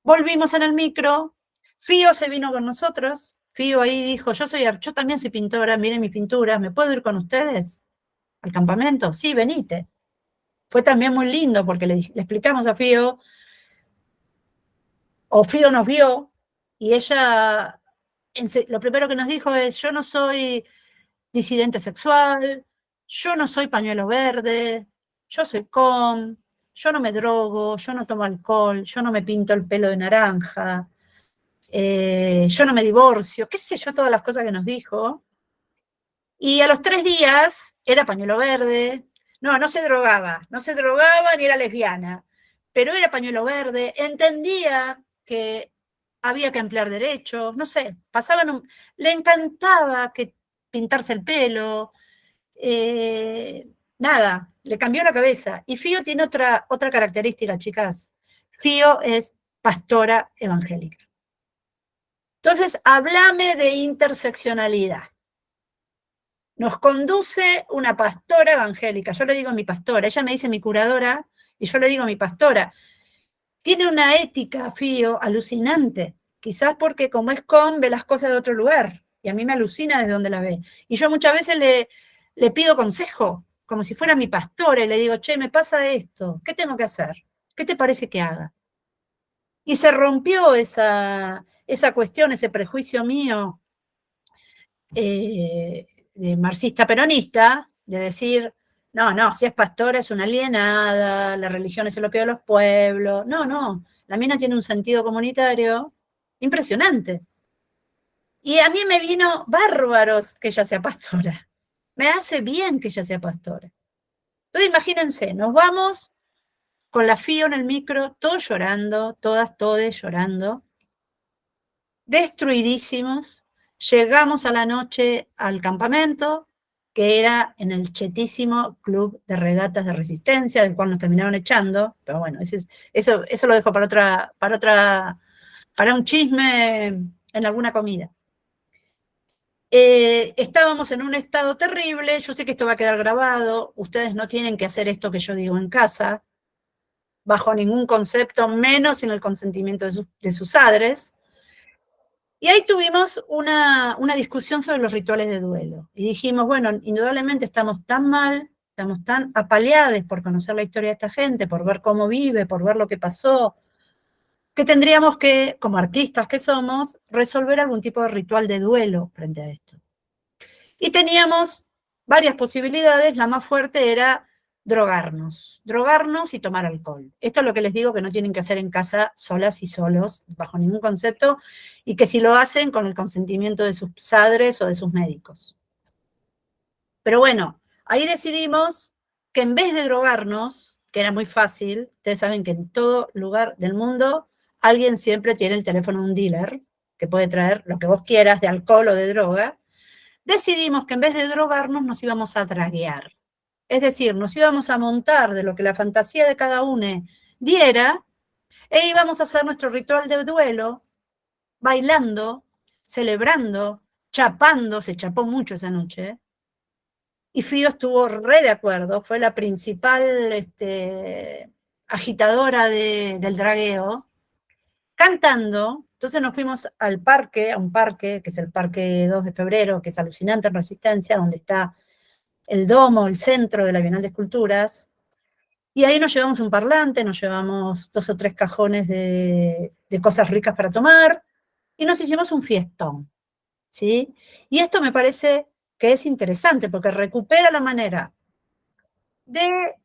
volvimos en el micro, Fío se vino con nosotros, Fío ahí dijo, yo también soy pintora, miren mis pinturas, ¿me puedo ir con ustedes al campamento? Sí, venite. Fue también muy lindo porque le explicamos a Fío, o Fío nos vio, y ella, lo primero que nos dijo es, yo no soy disidente sexual, yo no soy pañuelo verde, yo soy yo no me drogo, yo no tomo alcohol, yo no me pinto el pelo de naranja, yo no me divorcio, qué sé yo, todas las cosas que nos dijo. Y a los 3 días era pañuelo verde, no se drogaba ni era lesbiana, pero era pañuelo verde, entendía que había que ampliar derechos, no sé, le encantaba pintarse el pelo, nada, le cambió la cabeza. Y Fío tiene otra característica, chicas. Fío es pastora evangélica. Entonces, háblame de interseccionalidad. Nos conduce una pastora evangélica, yo le digo mi pastora, ella me dice mi curadora, y yo le digo mi pastora. Tiene una ética, Fío, alucinante, quizás porque como es ve las cosas de otro lugar, y a mí me alucina desde donde la ve. Y yo muchas veces le pido consejo, como si fuera mi pastora, y le digo, che, me pasa esto, ¿qué tengo que hacer? ¿Qué te parece que haga? Y se rompió esa cuestión, ese prejuicio mío de marxista peronista, de decir, no, si es pastora es una alienada, la religión es el opio de los pueblos. No, la mina tiene un sentido comunitario impresionante. Y a mí me vino bárbaros que ella sea pastora. Me hace bien que ella sea pastora. Entonces imagínense, nos vamos con la Fío en el micro, todos llorando, todas llorando, destruidísimos. Llegamos a la noche al campamento, que era en el chetísimo Club de Regatas de Resistencia, del cual nos terminaron echando, pero bueno, eso lo dejo para un chisme en alguna comida. Estábamos en un estado terrible, yo sé que esto va a quedar grabado, ustedes no tienen que hacer esto que yo digo en casa, bajo ningún concepto, menos sin el consentimiento de sus padres. Y ahí tuvimos una discusión sobre los rituales de duelo. Y dijimos, bueno, indudablemente estamos tan mal, estamos tan apaleados por conocer la historia de esta gente, por ver cómo vive, por ver lo que pasó, que tendríamos que, como artistas que somos, resolver algún tipo de ritual de duelo frente a esto. Y teníamos varias posibilidades, la más fuerte era drogarnos y tomar alcohol. Esto es lo que les digo que no tienen que hacer en casa solas y solos, bajo ningún concepto, y que si lo hacen con el consentimiento de sus padres o de sus médicos. Pero bueno, ahí decidimos que en vez de drogarnos, que era muy fácil, ustedes saben que en todo lugar del mundo alguien siempre tiene el teléfono de un dealer que puede traer lo que vos quieras de alcohol o de droga, decidimos que en vez de drogarnos nos íbamos a draguear. Es decir, nos íbamos a montar de lo que la fantasía de cada uno diera e íbamos a hacer nuestro ritual de duelo, bailando, celebrando, chapando, se chapó mucho esa noche, y Frío estuvo re de acuerdo, fue la principal agitadora del dragueo, cantando. Entonces nos fuimos al parque, a un parque, que es el Parque 2 de Febrero, que es alucinante en Resistencia, donde está el domo, el centro de la Bienal de Esculturas, y ahí nos llevamos un parlante, nos llevamos 2 o 3 cajones de cosas ricas para tomar, y nos hicimos un fiestón, ¿sí? Y esto me parece que es interesante, porque recupera la manera de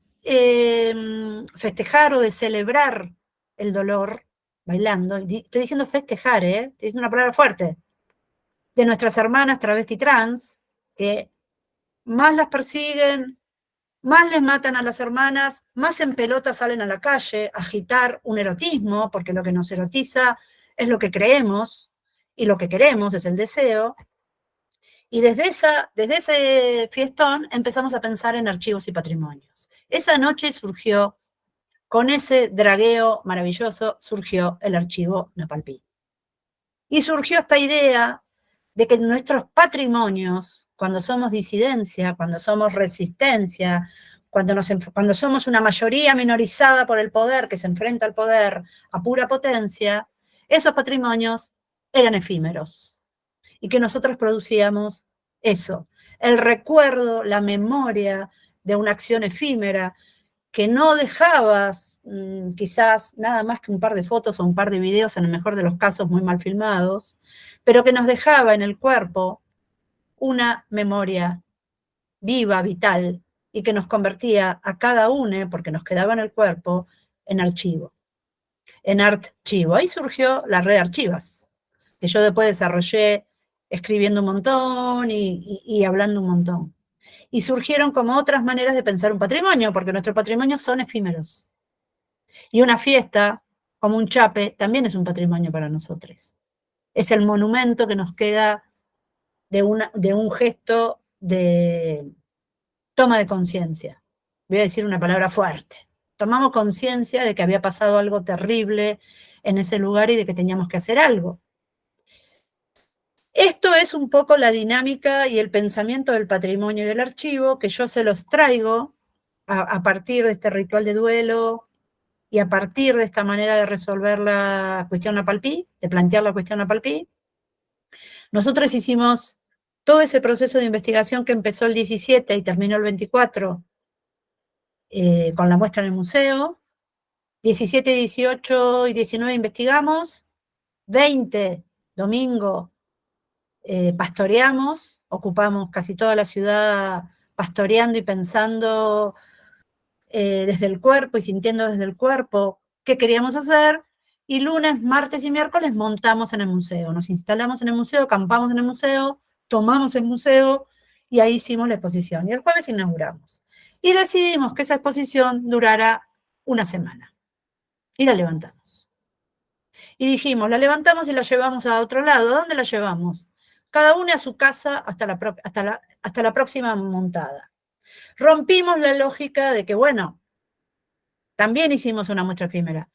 festejar o de celebrar el dolor bailando. Estoy diciendo festejar, estoy diciendo una palabra fuerte, de nuestras hermanas travesti trans, que más las persiguen, más les matan a las hermanas, más en pelota salen a la calle a agitar un erotismo, porque lo que nos erotiza es lo que creemos, y lo que queremos es el deseo. Y desde ese fiestón empezamos a pensar en archivos y patrimonios. Esa noche surgió, con ese dragueo maravilloso, surgió el archivo Napalpí. Y surgió esta idea de que nuestros patrimonios, cuando somos disidencia, cuando somos resistencia, cuando somos una mayoría minorizada por el poder que se enfrenta al poder a pura potencia, esos patrimonios eran efímeros y que nosotros producíamos eso, el recuerdo, la memoria de una acción efímera que no dejabas quizás nada más que un par de fotos o un par de videos, en el mejor de los casos muy mal filmados, pero que nos dejaba en el cuerpo una memoria viva, vital, y que nos convertía a cada uno, porque nos quedaba en el cuerpo, en archivo, en archivo. Ahí surgió la red Archivas, que yo después desarrollé escribiendo un montón y hablando un montón. Y surgieron como otras maneras de pensar un patrimonio, porque nuestros patrimonios son efímeros. Y una fiesta, como un chape, también es un patrimonio para nosotros. Es el monumento que nos queda de un gesto de toma de conciencia. Voy a decir una palabra fuerte. Tomamos conciencia de que había pasado algo terrible en ese lugar y de que teníamos que hacer algo. Esto es un poco la dinámica y el pensamiento del patrimonio y del archivo, que yo se los traigo a partir de este ritual de duelo y a partir de esta manera de resolver la cuestión Napalpí, de plantear la cuestión Napalpí. Nosotros hicimos todo ese proceso de investigación que empezó el 17 y terminó el 24, con la muestra en el museo. 17, 18 y 19 investigamos, 20, domingo, pastoreamos, ocupamos casi toda la ciudad pastoreando y pensando desde el cuerpo y sintiendo desde el cuerpo qué queríamos hacer, y lunes, martes y miércoles montamos en el museo, nos instalamos en el museo, acampamos en el museo, tomamos el museo y ahí hicimos la exposición. Y el jueves inauguramos. Y decidimos que esa exposición durara una semana. Y la levantamos. Y dijimos, la levantamos y la llevamos a otro lado. ¿A dónde la llevamos? Cada uno a su casa hasta la próxima montada. Rompimos la lógica de que, bueno, también hicimos una muestra efímera,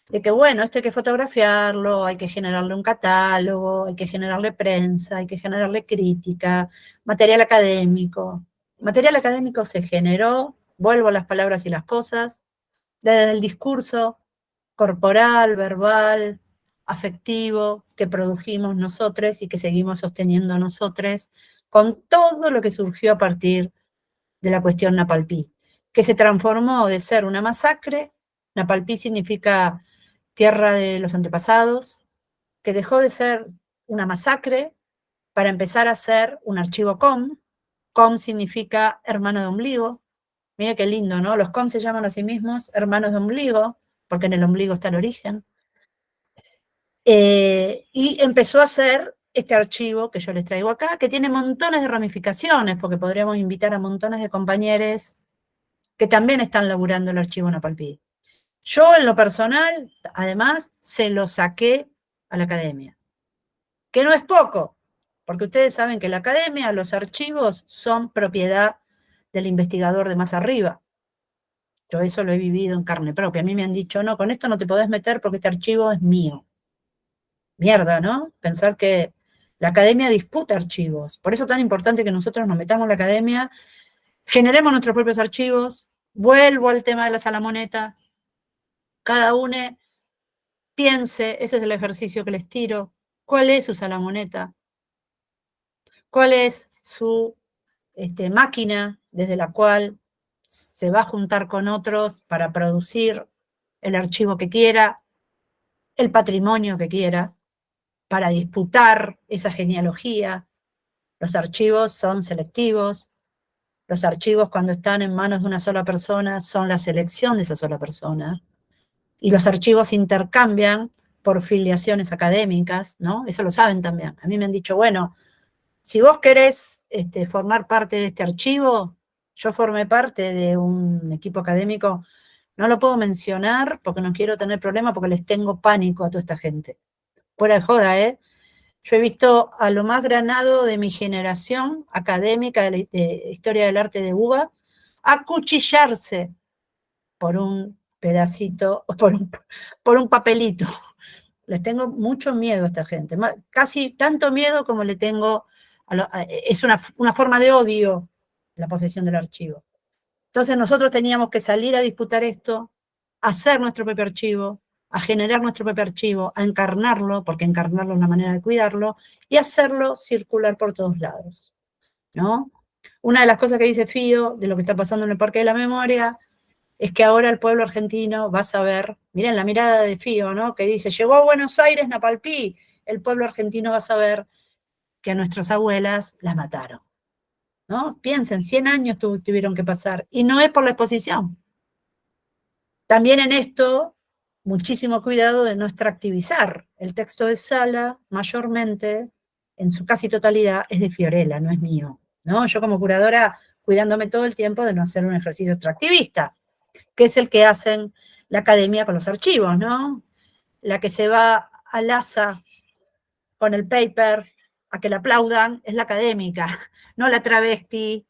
de que, bueno, esto hay que fotografiarlo, hay que generarle un catálogo, hay que generarle prensa, hay que generarle crítica, material académico. Material académico se generó, vuelvo a las palabras y las cosas, desde el discurso corporal, verbal, afectivo, que produjimos nosotros y que seguimos sosteniendo nosotros, con todo lo que surgió a partir de la cuestión Napalpí, que se transformó de ser una masacre, Napalpí significa tierra de los antepasados, que dejó de ser una masacre para empezar a ser un archivo COM. COM significa hermano de ombligo. Mira qué lindo, ¿no? Los COM se llaman a sí mismos hermanos de ombligo, porque en el ombligo está el origen. Y empezó a ser este archivo que yo les traigo acá, que tiene montones de ramificaciones, porque podríamos invitar a montones de compañeros que también están laburando el archivo Napalpí. Yo, en lo personal, además, se lo saqué a la academia, que no es poco, porque ustedes saben que la academia, los archivos son propiedad del investigador de más arriba. Yo eso lo he vivido en carne propia. A mí me han dicho, no, con esto no te podés meter porque este archivo es mío. Mierda, ¿no? Pensar que la academia disputa archivos. Por eso es tan importante que nosotros nos metamos en la academia, generemos nuestros propios archivos. Vuelvo al tema de la salamoneta. Cada uno piense, ese es el ejercicio que les tiro, cuál es su salamoneta, cuál es su máquina desde la cual se va a juntar con otros para producir el archivo que quiera, el patrimonio que quiera, para disputar esa genealogía. Los archivos son selectivos, los archivos cuando están en manos de una sola persona son la selección de esa sola persona, y los archivos intercambian por filiaciones académicas, ¿no? Eso lo saben también. A mí me han dicho, bueno, si vos querés formar parte de este archivo, yo formé parte de un equipo académico, no lo puedo mencionar porque no quiero tener problemas, porque les tengo pánico a toda esta gente. Fuera de joda, ¿eh? Yo he visto a lo más granado de mi generación académica de historia del arte de UBA acuchillarse por un pedacito, por un papelito. Les tengo mucho miedo a esta gente, casi tanto miedo como le tengo, es una forma de odio la posesión del archivo. Entonces nosotros teníamos que salir a disputar esto, a hacer nuestro propio archivo, a generar nuestro propio archivo, a encarnarlo, porque encarnarlo es una manera de cuidarlo, y hacerlo circular por todos lados, ¿no? Una de las cosas que dice Fío, de lo que está pasando en el Parque de la Memoria, es que ahora el pueblo argentino va a saber, miren la mirada de Fío, ¿no? Que dice, llegó a Buenos Aires Napalpí, el pueblo argentino va a saber que a nuestras abuelas las mataron, ¿no? Piensen, 100 años tuvieron que pasar, y no es por la exposición. También en esto, muchísimo cuidado de no extractivizar. El texto de Sala, mayormente, en su casi totalidad, es de Fiorella, no es mío, ¿no? Yo como curadora, cuidándome todo el tiempo de no hacer un ejercicio extractivista, que es el que hacen la academia con los archivos, ¿no? La que se va al asa con el paper a que la aplaudan es la académica, no la travesti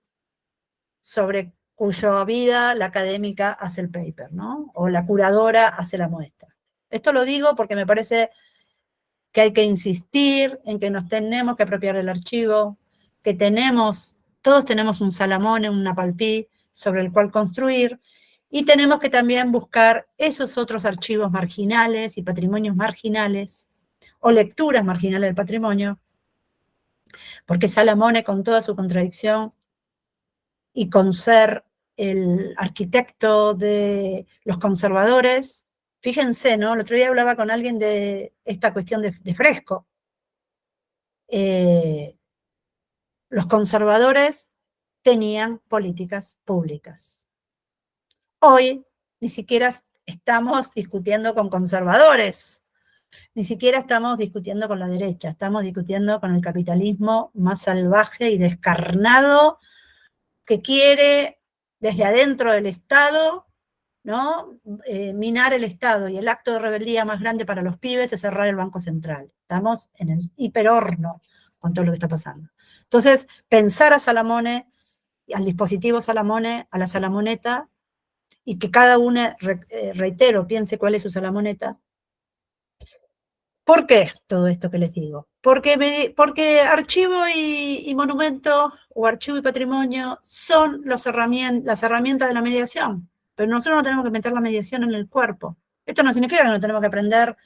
sobre cuya vida la académica hace el paper, ¿no? O la curadora hace la muestra. Esto lo digo porque me parece que hay que insistir en que nos tenemos que apropiar del archivo, que todos tenemos un Salamone, un Napalpí sobre el cual construir, y tenemos que también buscar esos otros archivos marginales y patrimonios marginales, o lecturas marginales del patrimonio, porque Salamone, con toda su contradicción, y con ser el arquitecto de los conservadores, fíjense, ¿no? El otro día hablaba con alguien de esta cuestión de Fresco. Los conservadores tenían políticas públicas. Hoy ni siquiera estamos discutiendo con conservadores, ni siquiera estamos discutiendo con la derecha, estamos discutiendo con el capitalismo más salvaje y descarnado que quiere desde adentro del Estado, ¿no? Minar el Estado, y el acto de rebeldía más grande para los pibes es cerrar el Banco Central. Estamos en el hiperhorno con todo lo que está pasando. Entonces, pensar a Salamone, al dispositivo Salamone, a la salamoneta, y que cada uno, reitero, piense cuál es su salamoneta. ¿Por qué todo esto que les digo? Porque archivo y monumento, o archivo y patrimonio, son las herramientas de la mediación. Pero nosotros no tenemos que meter la mediación en el cuerpo. Esto no significa que no tenemos que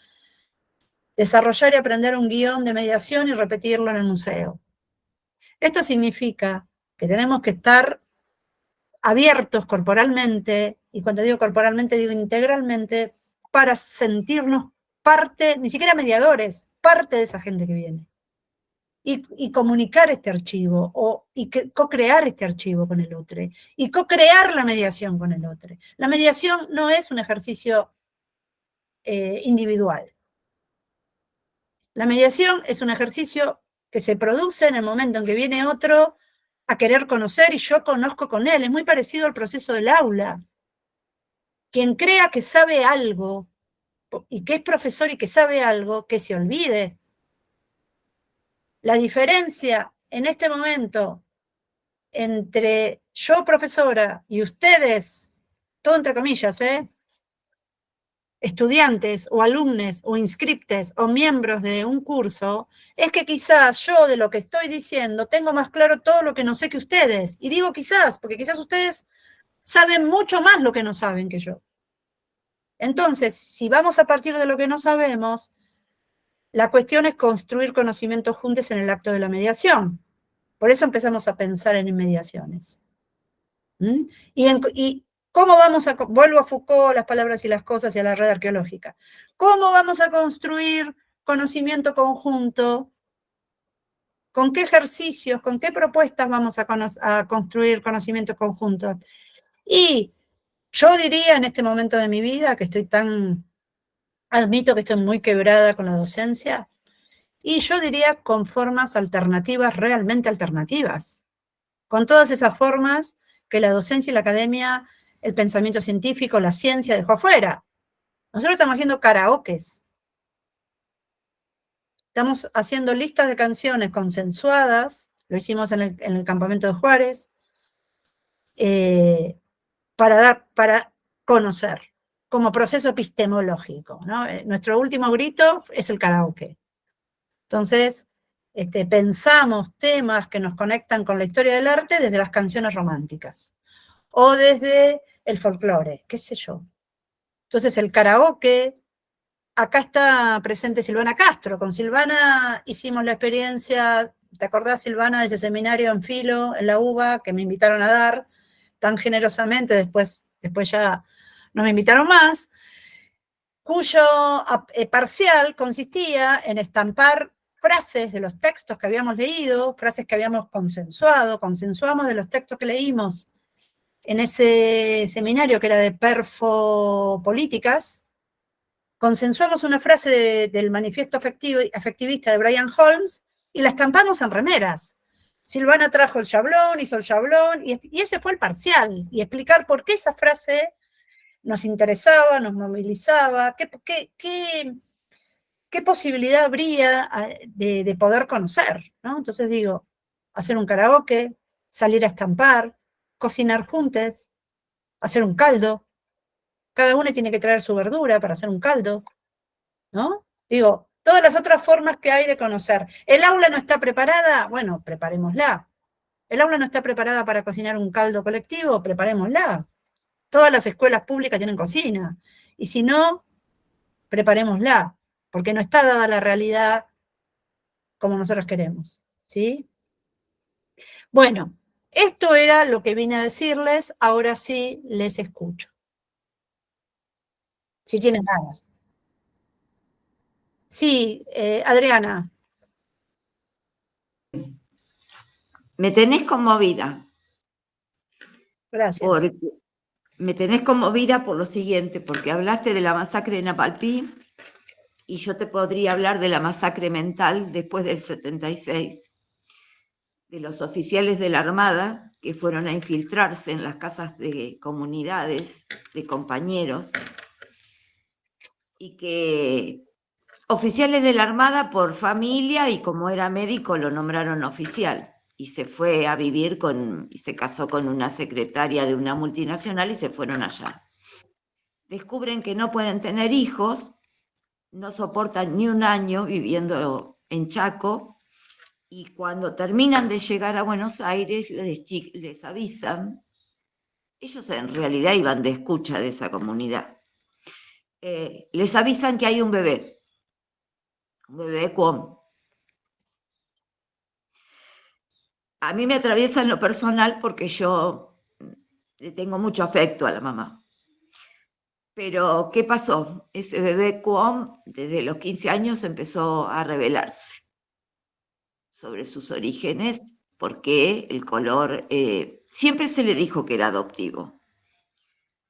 desarrollar y aprender un guión de mediación y repetirlo en el museo. Esto significa que tenemos que estar abiertos corporalmente, y cuando digo corporalmente digo integralmente, para sentirnos parte, ni siquiera mediadores, parte de esa gente que viene. Y comunicar este archivo, y co-crear este archivo con el otro, y co-crear la mediación con el otro. La mediación no es un ejercicio individual. La mediación es un ejercicio que se produce en el momento en que viene otro a querer conocer y yo conozco con él. Es muy parecido al proceso del aula. Quien crea que sabe algo y que es profesor y que sabe algo, que se olvide. La diferencia en este momento entre yo, profesora, y ustedes, todo entre comillas, estudiantes o alumnos o inscriptes o miembros de un curso, es que quizás yo de lo que estoy diciendo tengo más claro todo lo que no sé que ustedes. Y digo quizás, porque quizás ustedes saben mucho más lo que no saben que yo. Entonces, si vamos a partir de lo que no sabemos, la cuestión es construir conocimientos juntos en el acto de la mediación. Por eso empezamos a pensar en mediaciones. Y cómo vamos a, vuelvo a Foucault, las palabras y las cosas, y a la red arqueológica. ¿Cómo vamos a construir conocimiento conjunto? ¿Con qué ejercicios, con qué propuestas vamos a construir conocimiento conjunto? Y yo diría en este momento de mi vida, que admito que estoy muy quebrada con la docencia, y yo diría con formas alternativas, realmente alternativas. Con todas esas formas que la docencia y la academia, el pensamiento científico, la ciencia dejó afuera. Nosotros estamos haciendo karaokes. Estamos haciendo listas de canciones consensuadas, lo hicimos en el campamento de Juárez, para conocer, como proceso epistemológico, ¿no? Nuestro último grito es el karaoke. Entonces, pensamos temas que nos conectan con la historia del arte desde las canciones románticas, o desde el folclore, qué sé yo. Entonces, el karaoke, acá está presente Silvana Castro. Con Silvana hicimos la experiencia, ¿te acordás, Silvana, de ese seminario en Filo, en la UBA, que me invitaron a dar tan generosamente? Después ya no me invitaron más, cuyo parcial consistía en estampar frases de los textos que habíamos leído, frases que habíamos consensuamos de los textos que leímos en ese seminario que era de perfopolíticas. Consensuamos una frase del manifiesto afectivista de Brian Holmes y la estampamos en remeras. Silvana trajo el chablón, hizo el chablón, y ese fue el parcial, y explicar por qué esa frase nos interesaba, nos movilizaba, qué posibilidad habría de poder conocer, ¿no? Entonces digo, hacer un karaoke, salir a estampar, cocinar juntos, hacer un caldo, cada uno tiene que traer su verdura para hacer un caldo, ¿no? Digo, todas las otras formas que hay de conocer. ¿El aula no está preparada? Bueno, preparémosla. ¿El aula no está preparada para cocinar un caldo colectivo? Preparémosla. Todas las escuelas públicas tienen cocina. Y si no, preparémosla, porque no está dada la realidad como nosotros queremos, ¿sí? Bueno, esto era lo que vine a decirles, ahora sí les escucho. Si tienen ganas. Sí, Adriana. Me tenés conmovida. Gracias. Me tenés conmovida por lo siguiente, porque hablaste de la masacre de Napalpí y yo te podría hablar de la masacre mental después del 76, de los oficiales de la Armada que fueron a infiltrarse en las casas de comunidades, de compañeros, y que oficiales de la Armada por familia y como era médico lo nombraron oficial. Y se fue a vivir y se casó con una secretaria de una multinacional y se fueron allá. Descubren que no pueden tener hijos, no soportan ni un año viviendo en Chaco, y cuando terminan de llegar a Buenos Aires les avisan, ellos en realidad iban de escucha de esa comunidad, les avisan que hay un bebé Cuom. A mí me atraviesa en lo personal porque yo le tengo mucho afecto a la mamá. Pero, ¿qué pasó? Ese bebé Cuom, desde los 15 años, empezó a rebelarse sobre sus orígenes, porque el color, siempre se le dijo que era adoptivo,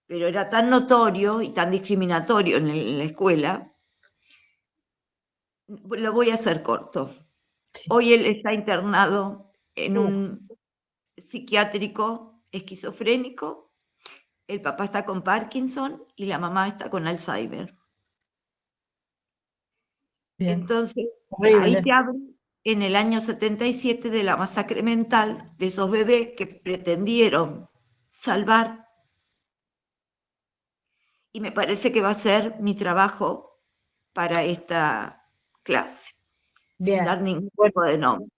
pero era tan notorio y tan discriminatorio en la escuela. Lo voy a hacer corto. Sí. Hoy él está internado en un psiquiátrico esquizofrénico, el papá está con Parkinson y la mamá está con Alzheimer. Bien. Entonces, horrible. Ahí te hablo en el año 77 de la masacre mental de esos bebés que pretendieron salvar, y me parece que va a ser mi trabajo para esta clase. Bien. Sin dar ningún tipo de nombre.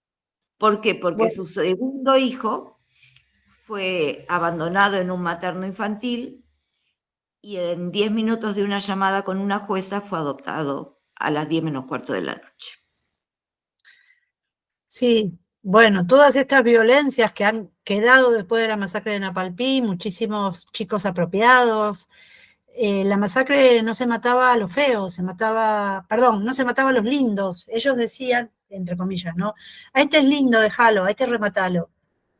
¿Por qué? Porque su segundo hijo fue abandonado en un materno infantil y en 10 minutos de una llamada con una jueza fue adoptado a las 10 menos cuarto de la noche. Sí, bueno, todas estas violencias que han quedado después de la masacre de Napalpí, muchísimos chicos apropiados. La masacre no se mataba a los feos, no se mataba a los lindos. Ellos decían, entre comillas, ¿no? A este es lindo, déjalo, a este rematalo.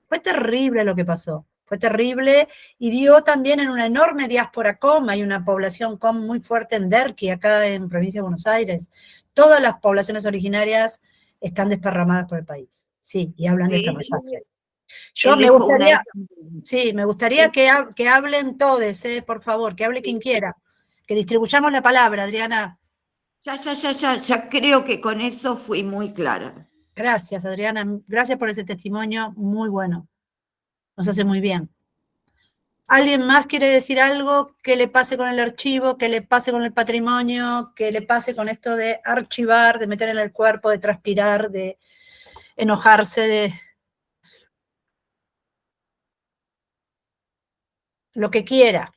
Fue terrible lo que pasó, fue terrible, y dio también en una enorme diáspora com, hay una población com muy fuerte en Derqui, acá en provincia de Buenos Aires. Todas las poblaciones originarias están desparramadas por el país, sí, y hablan de esta masacre. Yo Él me dejó una gustaría, hija. sí, me gustaría Sí. que hablen todos, por favor, que hable quien quiera, que distribuyamos la palabra, Adriana. Ya creo que con eso fui muy clara. Gracias, Adriana, gracias por ese testimonio, muy bueno, nos hace muy bien. ¿Alguien más quiere decir algo que le pase con el archivo, que le pase con el patrimonio, que le pase con esto de archivar, de meter en el cuerpo, de transpirar, de enojarse, de lo que quiera?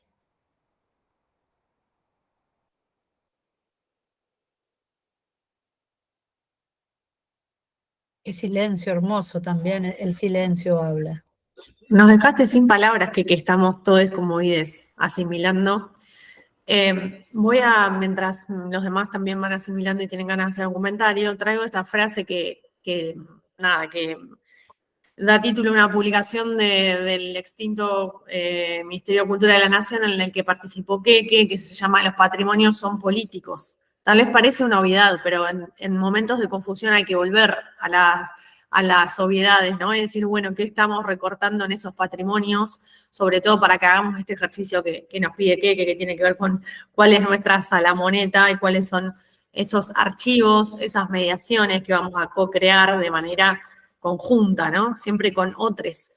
Qué silencio hermoso también, el silencio habla. Nos dejaste sin palabras que estamos todos como ides asimilando. Mientras los demás también van asimilando y tienen ganas de hacer un comentario, traigo esta frase que da título a una publicación del extinto Ministerio de Cultura de la Nación en el que participó Keke, que se llama Los patrimonios son políticos. Tal vez parece una obviedad, pero en momentos de confusión hay que volver a las obviedades, ¿no? Es decir, bueno, ¿qué estamos recortando en esos patrimonios? Sobre todo para que hagamos este ejercicio que nos pide Keke, que tiene que ver con cuál es nuestra salamoneta y cuáles son esos archivos, esas mediaciones que vamos a co-crear de manera conjunta, ¿no? Siempre con otros.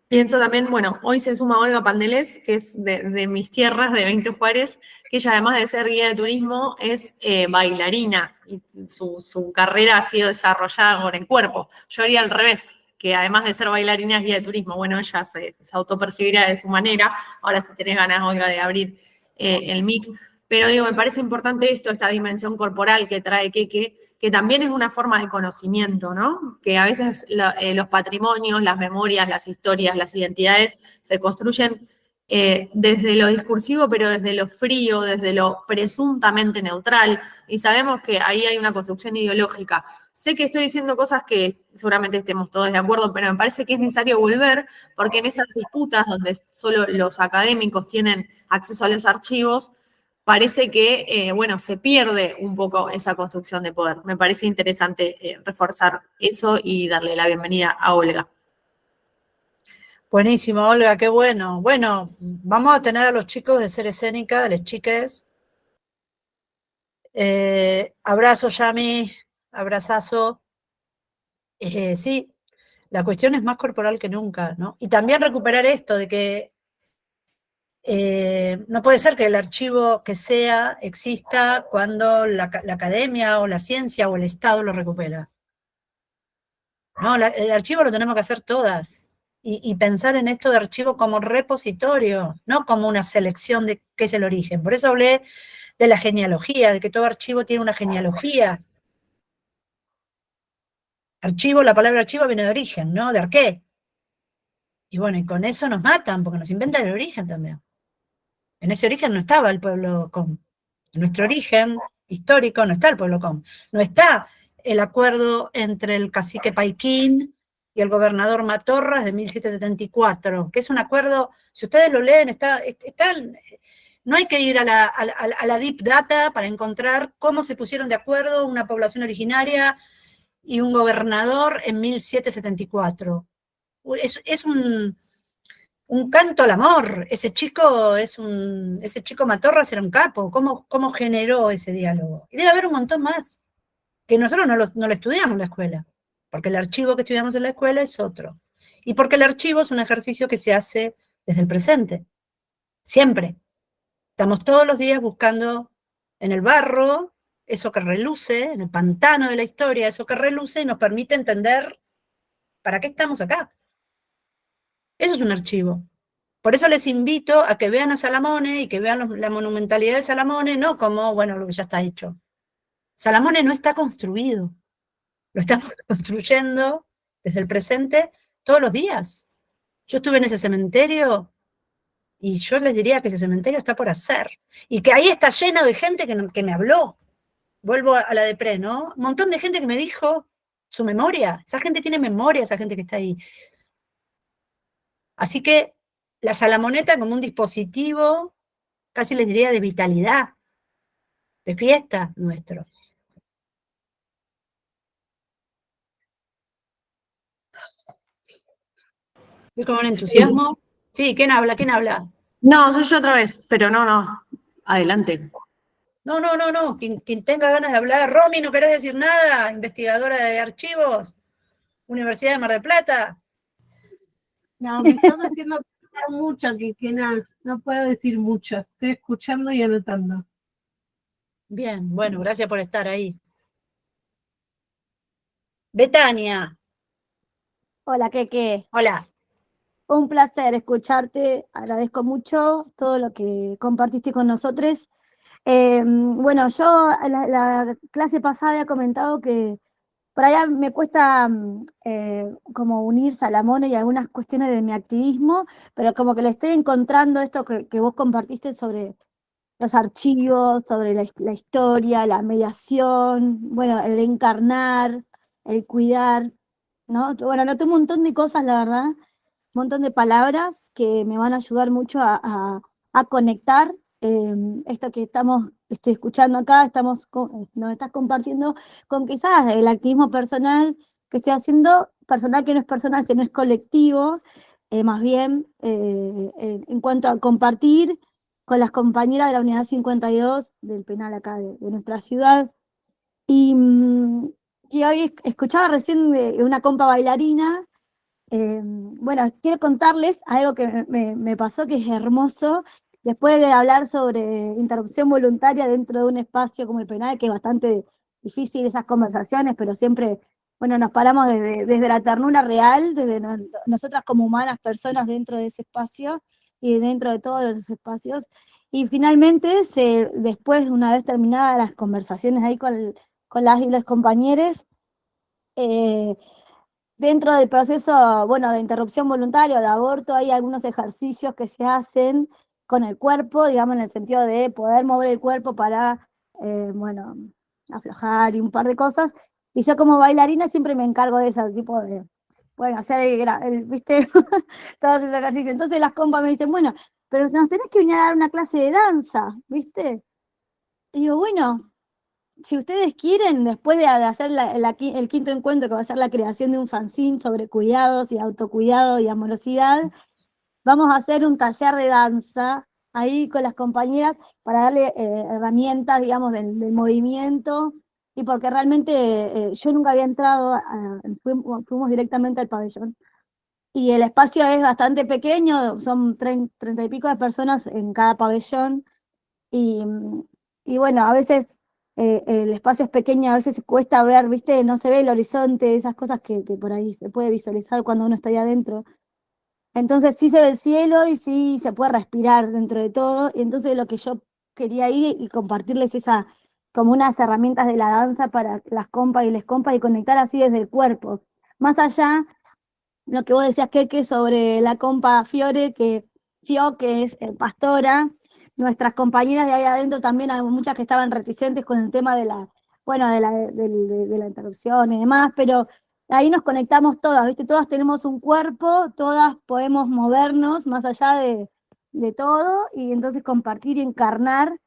Pienso también, bueno, hoy se suma Olga Pandelés, que es de mis tierras, de Benito Juárez, que ella además de ser guía de turismo es bailarina y su carrera ha sido desarrollada con el cuerpo. Yo haría al revés, que además de ser bailarina es guía de turismo. Bueno, ella se autopercibirá de su manera. Ahora si tenés ganas, Olga, de abrir el mic. Pero digo, me parece importante esto, esta dimensión corporal que trae que también es una forma de conocimiento, ¿no? Que a veces los patrimonios, las memorias, las historias, las identidades se construyen desde lo discursivo, pero desde lo frío, desde lo presuntamente neutral, y sabemos que ahí hay una construcción ideológica. Sé que estoy diciendo cosas que seguramente estemos todos de acuerdo, pero me parece que es necesario volver, porque en esas disputas donde solo los académicos tienen acceso a los archivos, parece que, bueno, se pierde un poco esa construcción de poder. Me parece interesante reforzar eso y darle la bienvenida a Olga. Buenísimo, Olga, qué bueno. Bueno, vamos a tener a los chicos de Ser Escénica, a las chiques. Abrazo, Yami, abrazazo. Sí, la cuestión es más corporal que nunca, ¿no? Y también recuperar esto de que no puede ser que el archivo que sea exista cuando la academia o la ciencia o el Estado lo recupera. No, el archivo lo tenemos que hacer todas. Y pensar en esto de archivo como repositorio, no como una selección de qué es el origen. Por eso hablé de la genealogía, de que todo archivo tiene una genealogía. Archivo, la palabra archivo viene de origen, ¿no? De arqué. Y bueno, y con eso nos matan, porque nos inventan el origen también. En ese origen no estaba el pueblo com. En nuestro origen histórico no está el pueblo com. No está el acuerdo entre el cacique Paiquín y el gobernador Matorras de 1774, que es un acuerdo, si ustedes lo leen, no hay que ir a la deep data para encontrar cómo se pusieron de acuerdo una población originaria y un gobernador en 1774. Es un canto al amor. Ese chico Matorras era un capo. ¿Cómo generó ese diálogo? Y debe haber un montón más, que nosotros no lo estudiamos en la escuela, porque el archivo que estudiamos en la escuela es otro. Y porque el archivo es un ejercicio que se hace desde el presente, siempre. Estamos todos los días buscando en el barro eso que reluce, en el pantano de la historia, eso que reluce y nos permite entender para qué estamos acá. Eso es un archivo. Por eso les invito a que vean a Salamone y que vean la monumentalidad de Salamone, no como, bueno, lo que ya está hecho. Salamone no está construido, lo estamos construyendo desde el presente todos los días. Yo estuve en ese cementerio y yo les diría que ese cementerio está por hacer. Y que ahí está lleno de gente que me habló. Vuelvo a la de Pre, ¿no? Un montón de gente que me dijo su memoria. Esa gente tiene memoria, esa gente que está ahí. Así que la Salamoneta como un dispositivo, casi les diría de vitalidad, de fiesta nuestro. Estoy con un entusiasmo. Sí, ¿quién habla? ¿Quién habla? No, soy yo otra vez, pero no. Adelante. No. Quien tenga ganas de hablar. Romy, ¿no querés decir nada? Investigadora de archivos. Universidad de Mar del Plata. No, me estás haciendo pensar mucho, que no puedo decir mucho. Estoy escuchando y anotando. Bien, bueno, gracias por estar ahí. Betania, Hola, Keke. hola. Un placer escucharte. Agradezco mucho todo lo que compartiste con nosotros. Bueno, yo en la clase pasada había comentado que por allá me cuesta como unir Salamone y algunas cuestiones de mi activismo, pero como que le estoy encontrando esto que vos compartiste sobre los archivos, sobre la historia, la mediación, bueno, el encarnar, el cuidar, ¿no? Bueno, noté un montón de cosas, la verdad, un montón de palabras que me van a ayudar mucho a conectar esto que estoy escuchando acá, nos estás compartiendo con quizás el activismo personal que estoy haciendo, personal que no es personal, sino es colectivo, más bien en cuanto a compartir con las compañeras de la Unidad 52 del penal acá de nuestra ciudad. Y, y hoy escuchaba recién de una compa bailarina. Bueno, quiero contarles algo que me pasó que es hermoso. Después de hablar sobre interrupción voluntaria dentro de un espacio como el penal, que es bastante difícil esas conversaciones, pero siempre, bueno, nos paramos desde la ternura real, desde nosotras como humanas, personas dentro de ese espacio y dentro de todos los espacios. Y finalmente, después, una vez terminadas las conversaciones ahí con las y los compañeros, eh, dentro del proceso, bueno, de interrupción voluntaria o de aborto, hay algunos ejercicios que se hacen con el cuerpo, digamos, en el sentido de poder mover el cuerpo para, bueno, aflojar y un par de cosas. Y yo como bailarina siempre me encargo de ese tipo de, bueno, hacer, ¿viste? Todos esos ejercicios. Entonces las compas me dicen, bueno, pero nos tenés que venir a dar una clase de danza, ¿viste? Y digo, bueno, si ustedes quieren, después de hacer el quinto encuentro, que va a ser la creación de un fanzine sobre cuidados y autocuidado y amorosidad, vamos a hacer un taller de danza ahí con las compañeras para darle herramientas, digamos, del movimiento. Y porque realmente yo nunca había entrado, fuimos directamente al pabellón. Y el espacio es bastante pequeño, son 30 y pico de personas en cada pabellón. Y, y bueno, a veces el espacio es pequeño, a veces cuesta ver, ¿viste? No se ve el horizonte, esas cosas que por ahí se puede visualizar cuando uno está ahí adentro. Entonces sí se ve el cielo y sí se puede respirar dentro de todo. Y entonces lo que yo quería ir y compartirles como unas herramientas de la danza para las compas y les compas y conectar así desde el cuerpo. Más allá, lo que vos decías, Keke, sobre la compa Fiore, que es pastora. Nuestras compañeras de ahí adentro también hay muchas que estaban reticentes con el tema de bueno, de la interrupción y demás, pero ahí nos conectamos todas, ¿viste? Todas tenemos un cuerpo, todas podemos movernos más allá de todo, y entonces compartir y encarnar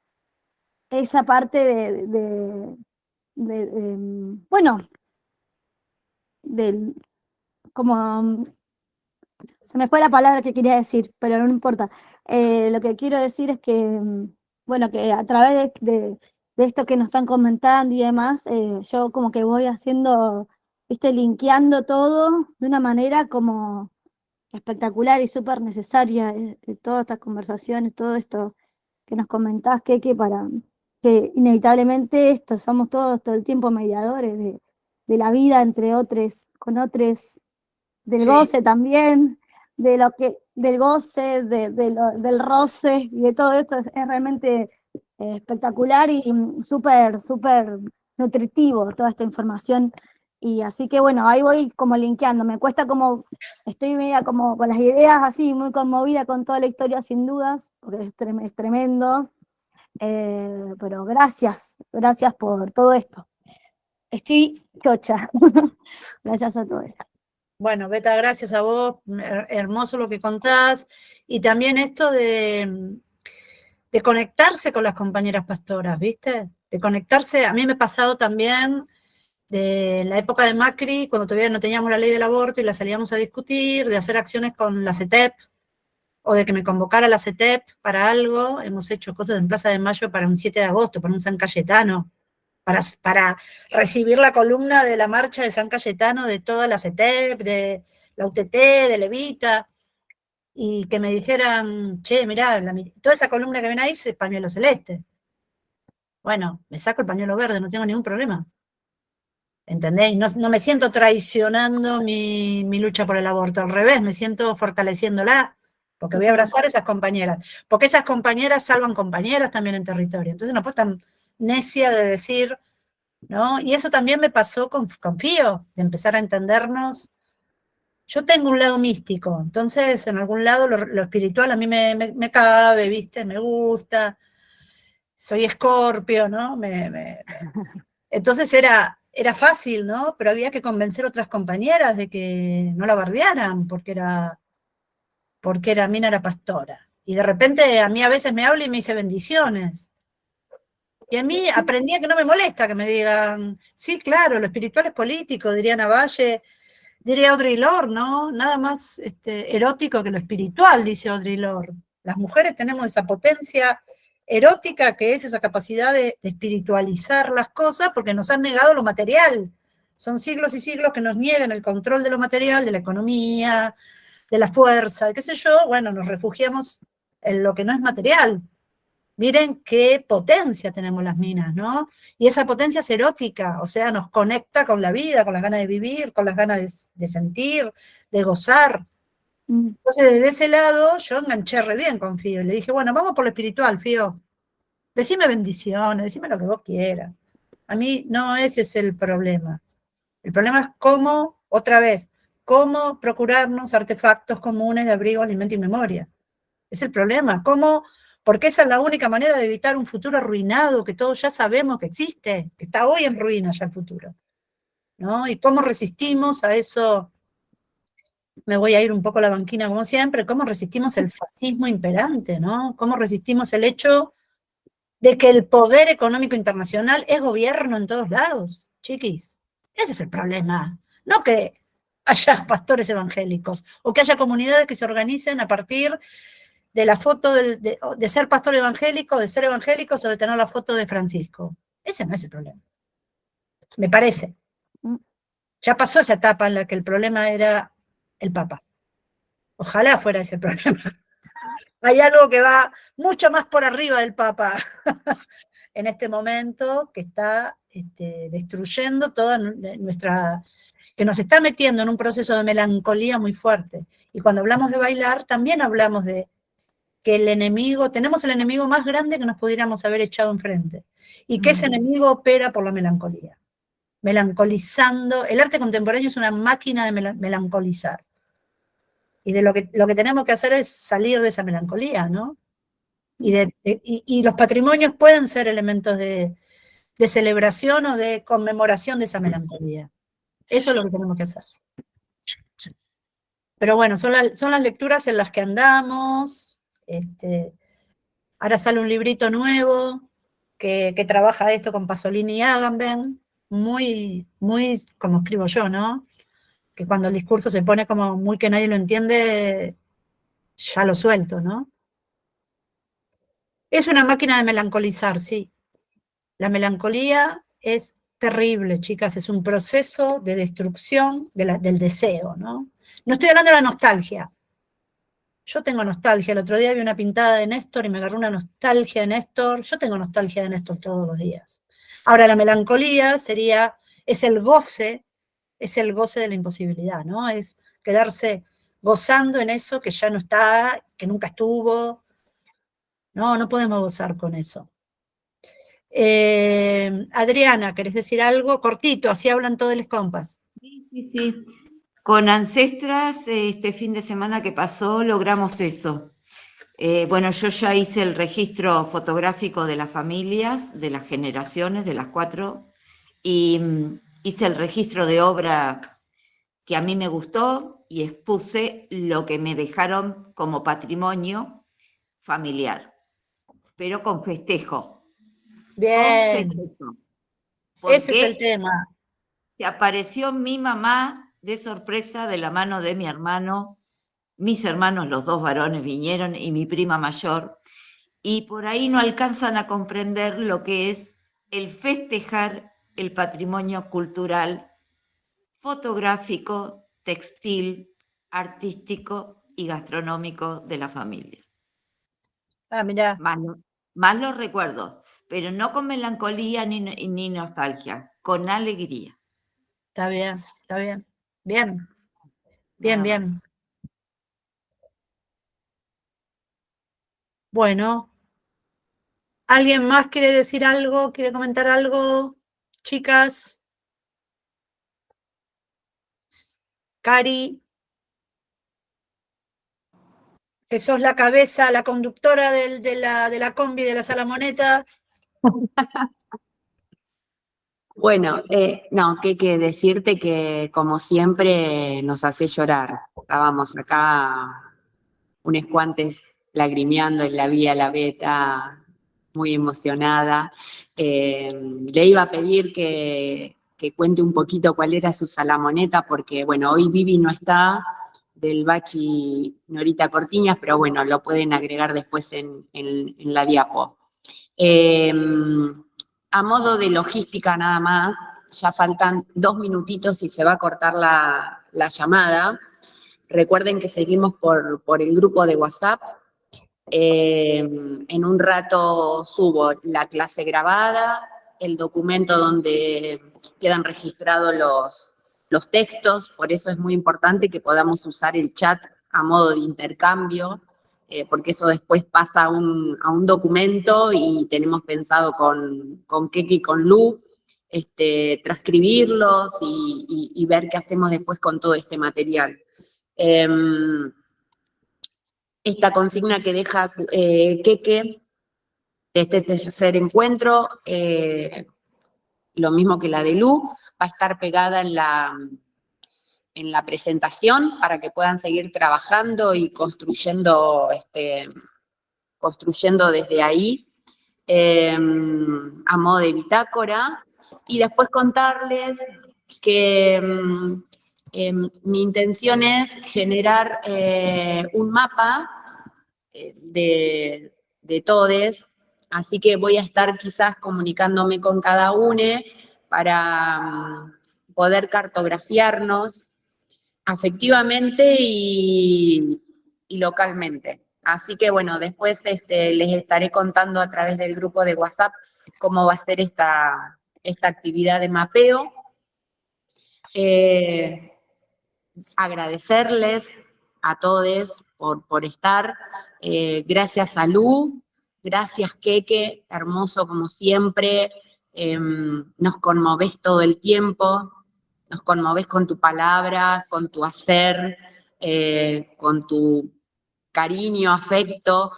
esa parte bueno, del, como se me fue la palabra que quería decir, pero no importa. Lo que quiero decir es que, bueno, que a través de esto que nos están comentando y demás, yo como que voy haciendo, viste, linkeando todo de una manera como espectacular y súper necesaria, todas estas conversaciones, todo esto que nos comentás, que para que inevitablemente esto, somos todos todo el tiempo mediadores de la vida entre otros, con otros, del Sí. goce también, del goce, del roce y de todo eso es realmente espectacular y súper, súper nutritivo toda esta información. Y así que bueno, ahí voy como linkeando, me cuesta como, estoy media como con las ideas así, muy conmovida con toda la historia sin dudas, porque es tremendo, pero gracias por todo esto. Estoy chocha. Gracias a todos. Bueno, Beta, gracias a vos, hermoso lo que contás, y también esto de conectarse con las compañeras pastoras, ¿viste? De conectarse, a mí me ha pasado también de la época de Macri, cuando todavía no teníamos la ley del aborto y la salíamos a discutir, de hacer acciones con la CETEP, o de que me convocara la CETEP para algo. Hemos hecho cosas en Plaza de Mayo para un 7 de agosto, para un San Cayetano, para recibir la columna de la marcha de San Cayetano de toda la CETEP, de la UTT, de Levita, y que me dijeran, che, mirá, toda esa columna que ven ahí es pañuelo celeste. Bueno, me saco el pañuelo verde, no tengo ningún problema. ¿Entendéis? No me siento traicionando mi lucha por el aborto, al revés, me siento fortaleciéndola, porque voy a abrazar a esas compañeras, porque esas compañeras salvan compañeras también en territorio. Entonces no puedo tan necia de decir, ¿no? Y eso también me pasó con Fío, de empezar a entendernos. Yo tengo un lado místico, entonces en algún lado lo espiritual a mí me cabe, ¿viste? Me gusta. Soy Escorpio, ¿no? Entonces era fácil, ¿no? Pero había que convencer a otras compañeras de que no la bardearan, porque Mina era pastora. Y de repente a mí a veces me habla y me dice bendiciones. Y a mí aprendí a que no me molesta que me digan, sí, claro, lo espiritual es político, diría Navalle, diría Audre Lorde, ¿no? Nada más erótico que lo espiritual, dice Audre Lorde. Las mujeres tenemos esa potencia erótica que es esa capacidad de espiritualizar las cosas porque nos han negado lo material. Son siglos y siglos que nos niegan el control de lo material, de la economía, de la fuerza, de qué sé yo. Bueno, nos refugiamos en lo que no es material. Miren qué potencia tenemos las minas, ¿no? Y esa potencia es erótica, o sea, nos conecta con la vida, con las ganas de vivir, con las ganas de sentir, de gozar. Entonces, desde ese lado, yo enganché re bien con Fío. Y le dije, bueno, vamos por lo espiritual, Fío. Decime bendiciones, decime lo que vos quieras. A mí no ese es el problema. El problema es cómo, otra vez, cómo procurarnos artefactos comunes de abrigo, alimento y memoria. Es el problema. ¿Cómo? Porque esa es la única manera de evitar un futuro arruinado que todos ya sabemos que existe, que está hoy en ruina ya el futuro, ¿no? Y cómo resistimos a eso. Me voy a ir un poco a la banquina como siempre, cómo resistimos el fascismo imperante, ¿no? Cómo resistimos el hecho de que el poder económico internacional es gobierno en todos lados, chiquis. Ese es el problema. No que haya pastores evangélicos o que haya comunidades que se organicen a partir de la foto de ser pastor evangélico, de ser evangélicos o de tener la foto de Francisco. Ese no es el problema. Me parece. Ya pasó esa etapa en la que el problema era el Papa. Ojalá fuera ese el problema. Hay algo que va mucho más por arriba del Papa en este momento, que está destruyendo toda nuestra, que nos está metiendo en un proceso de melancolía muy fuerte. Y cuando hablamos de bailar, también hablamos de que el enemigo, tenemos el enemigo más grande que nos pudiéramos haber echado enfrente, y que ese enemigo opera por la melancolía, melancolizando. El arte contemporáneo es una máquina de melancolizar. Y de lo que tenemos que hacer es salir de esa melancolía, ¿no? Y los patrimonios pueden ser elementos de celebración o de conmemoración de esa melancolía. Eso es lo que tenemos que hacer. Pero bueno, son las lecturas en las que andamos. Ahora sale un librito nuevo que trabaja esto con Pasolini y Agamben, muy, muy como escribo yo, ¿no? Que cuando el discurso se pone como muy que nadie lo entiende, ya lo suelto, ¿no? Es una máquina de melancolizar, sí. La melancolía es terrible, chicas, es un proceso de destrucción del deseo, ¿no? No estoy hablando de la nostalgia. Yo tengo nostalgia. El otro día vi una pintada de Néstor y me agarró una nostalgia de Néstor. Yo tengo nostalgia de Néstor todos los días. Ahora, la melancolía es el goce de la imposibilidad, ¿no? Es quedarse gozando en eso que ya no está, que nunca estuvo. No podemos gozar con eso. Adriana, ¿querés decir algo? Cortito, así hablan todos los compas. Sí. Con Ancestras, este fin de semana que pasó, logramos eso. Bueno, yo ya hice el registro fotográfico de las familias, de las generaciones, de las 4, y hice el registro de obra que a mí me gustó y expuse lo que me dejaron como patrimonio familiar, pero con festejo. Bien, con festejo. ese es el tema. se apareció mi mamá de sorpresa de la mano de mi hermano. Mis hermanos, los dos varones, vinieron y mi prima mayor. Y por ahí no alcanzan a comprender lo que es el festejar el patrimonio cultural, fotográfico, textil, artístico y gastronómico de la familia. Ah, mirá, Más los recuerdos, pero no con melancolía ni nostalgia, con alegría. está bien, está bien. Bien, bien, Nada bien. más. Bueno, ¿alguien más quiere decir algo? ¿Quiere comentar algo? Chicas. Cari, que sos la cabeza, la conductora de la combi de la Salamoneta. Bueno, no, que decirte que como siempre nos hace llorar. Estábamos acá unos cuantos lagrimeando en la vía La Beta, muy emocionada. Le iba a pedir que cuente un poquito cuál era su salamoneta, porque bueno, hoy Vivi no está, del Bachi Norita Cortiñas, pero bueno, lo pueden agregar después en la diapo. A modo de logística nada más, ya faltan 2 minutitos y se va a cortar la llamada. Recuerden que seguimos por el grupo de WhatsApp. En un rato subo la clase grabada, el documento donde quedan registrados los textos, por eso es muy importante que podamos usar el chat a modo de intercambio, porque eso después pasa a un documento y tenemos pensado con Keke y con Lu transcribirlos y ver qué hacemos después con todo este material. Esta consigna que deja Keke de este tercer encuentro, lo mismo que la de Lu, va a estar pegada en la presentación para que puedan seguir trabajando y construyendo desde ahí, a modo de bitácora, y después contarles que mi intención es generar un mapa de todes, así que voy a estar quizás comunicándome con cada uno para poder cartografiarnos afectivamente y localmente. Así que bueno, después les estaré contando a través del grupo de WhatsApp cómo va a ser esta actividad de mapeo. Agradecerles a todos por estar. Gracias a Lu, gracias Keke, hermoso como siempre. Nos conmovés todo el tiempo, nos conmovés con tu palabra, con tu hacer, con tu cariño, afecto.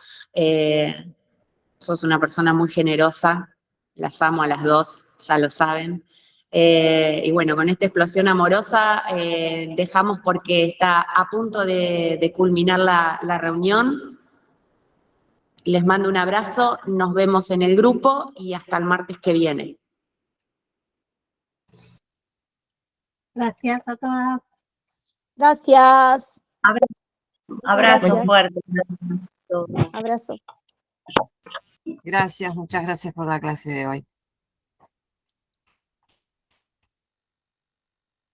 Sos una persona muy generosa, las amo a las dos, ya lo saben. Y bueno, con esta explosión amorosa dejamos porque está a punto de culminar la reunión. Les mando un abrazo, nos vemos en el grupo y hasta el martes que viene. Gracias a todas. Gracias. Abrazo gracias. fuerte. Abrazo. Gracias, muchas gracias por la clase de hoy.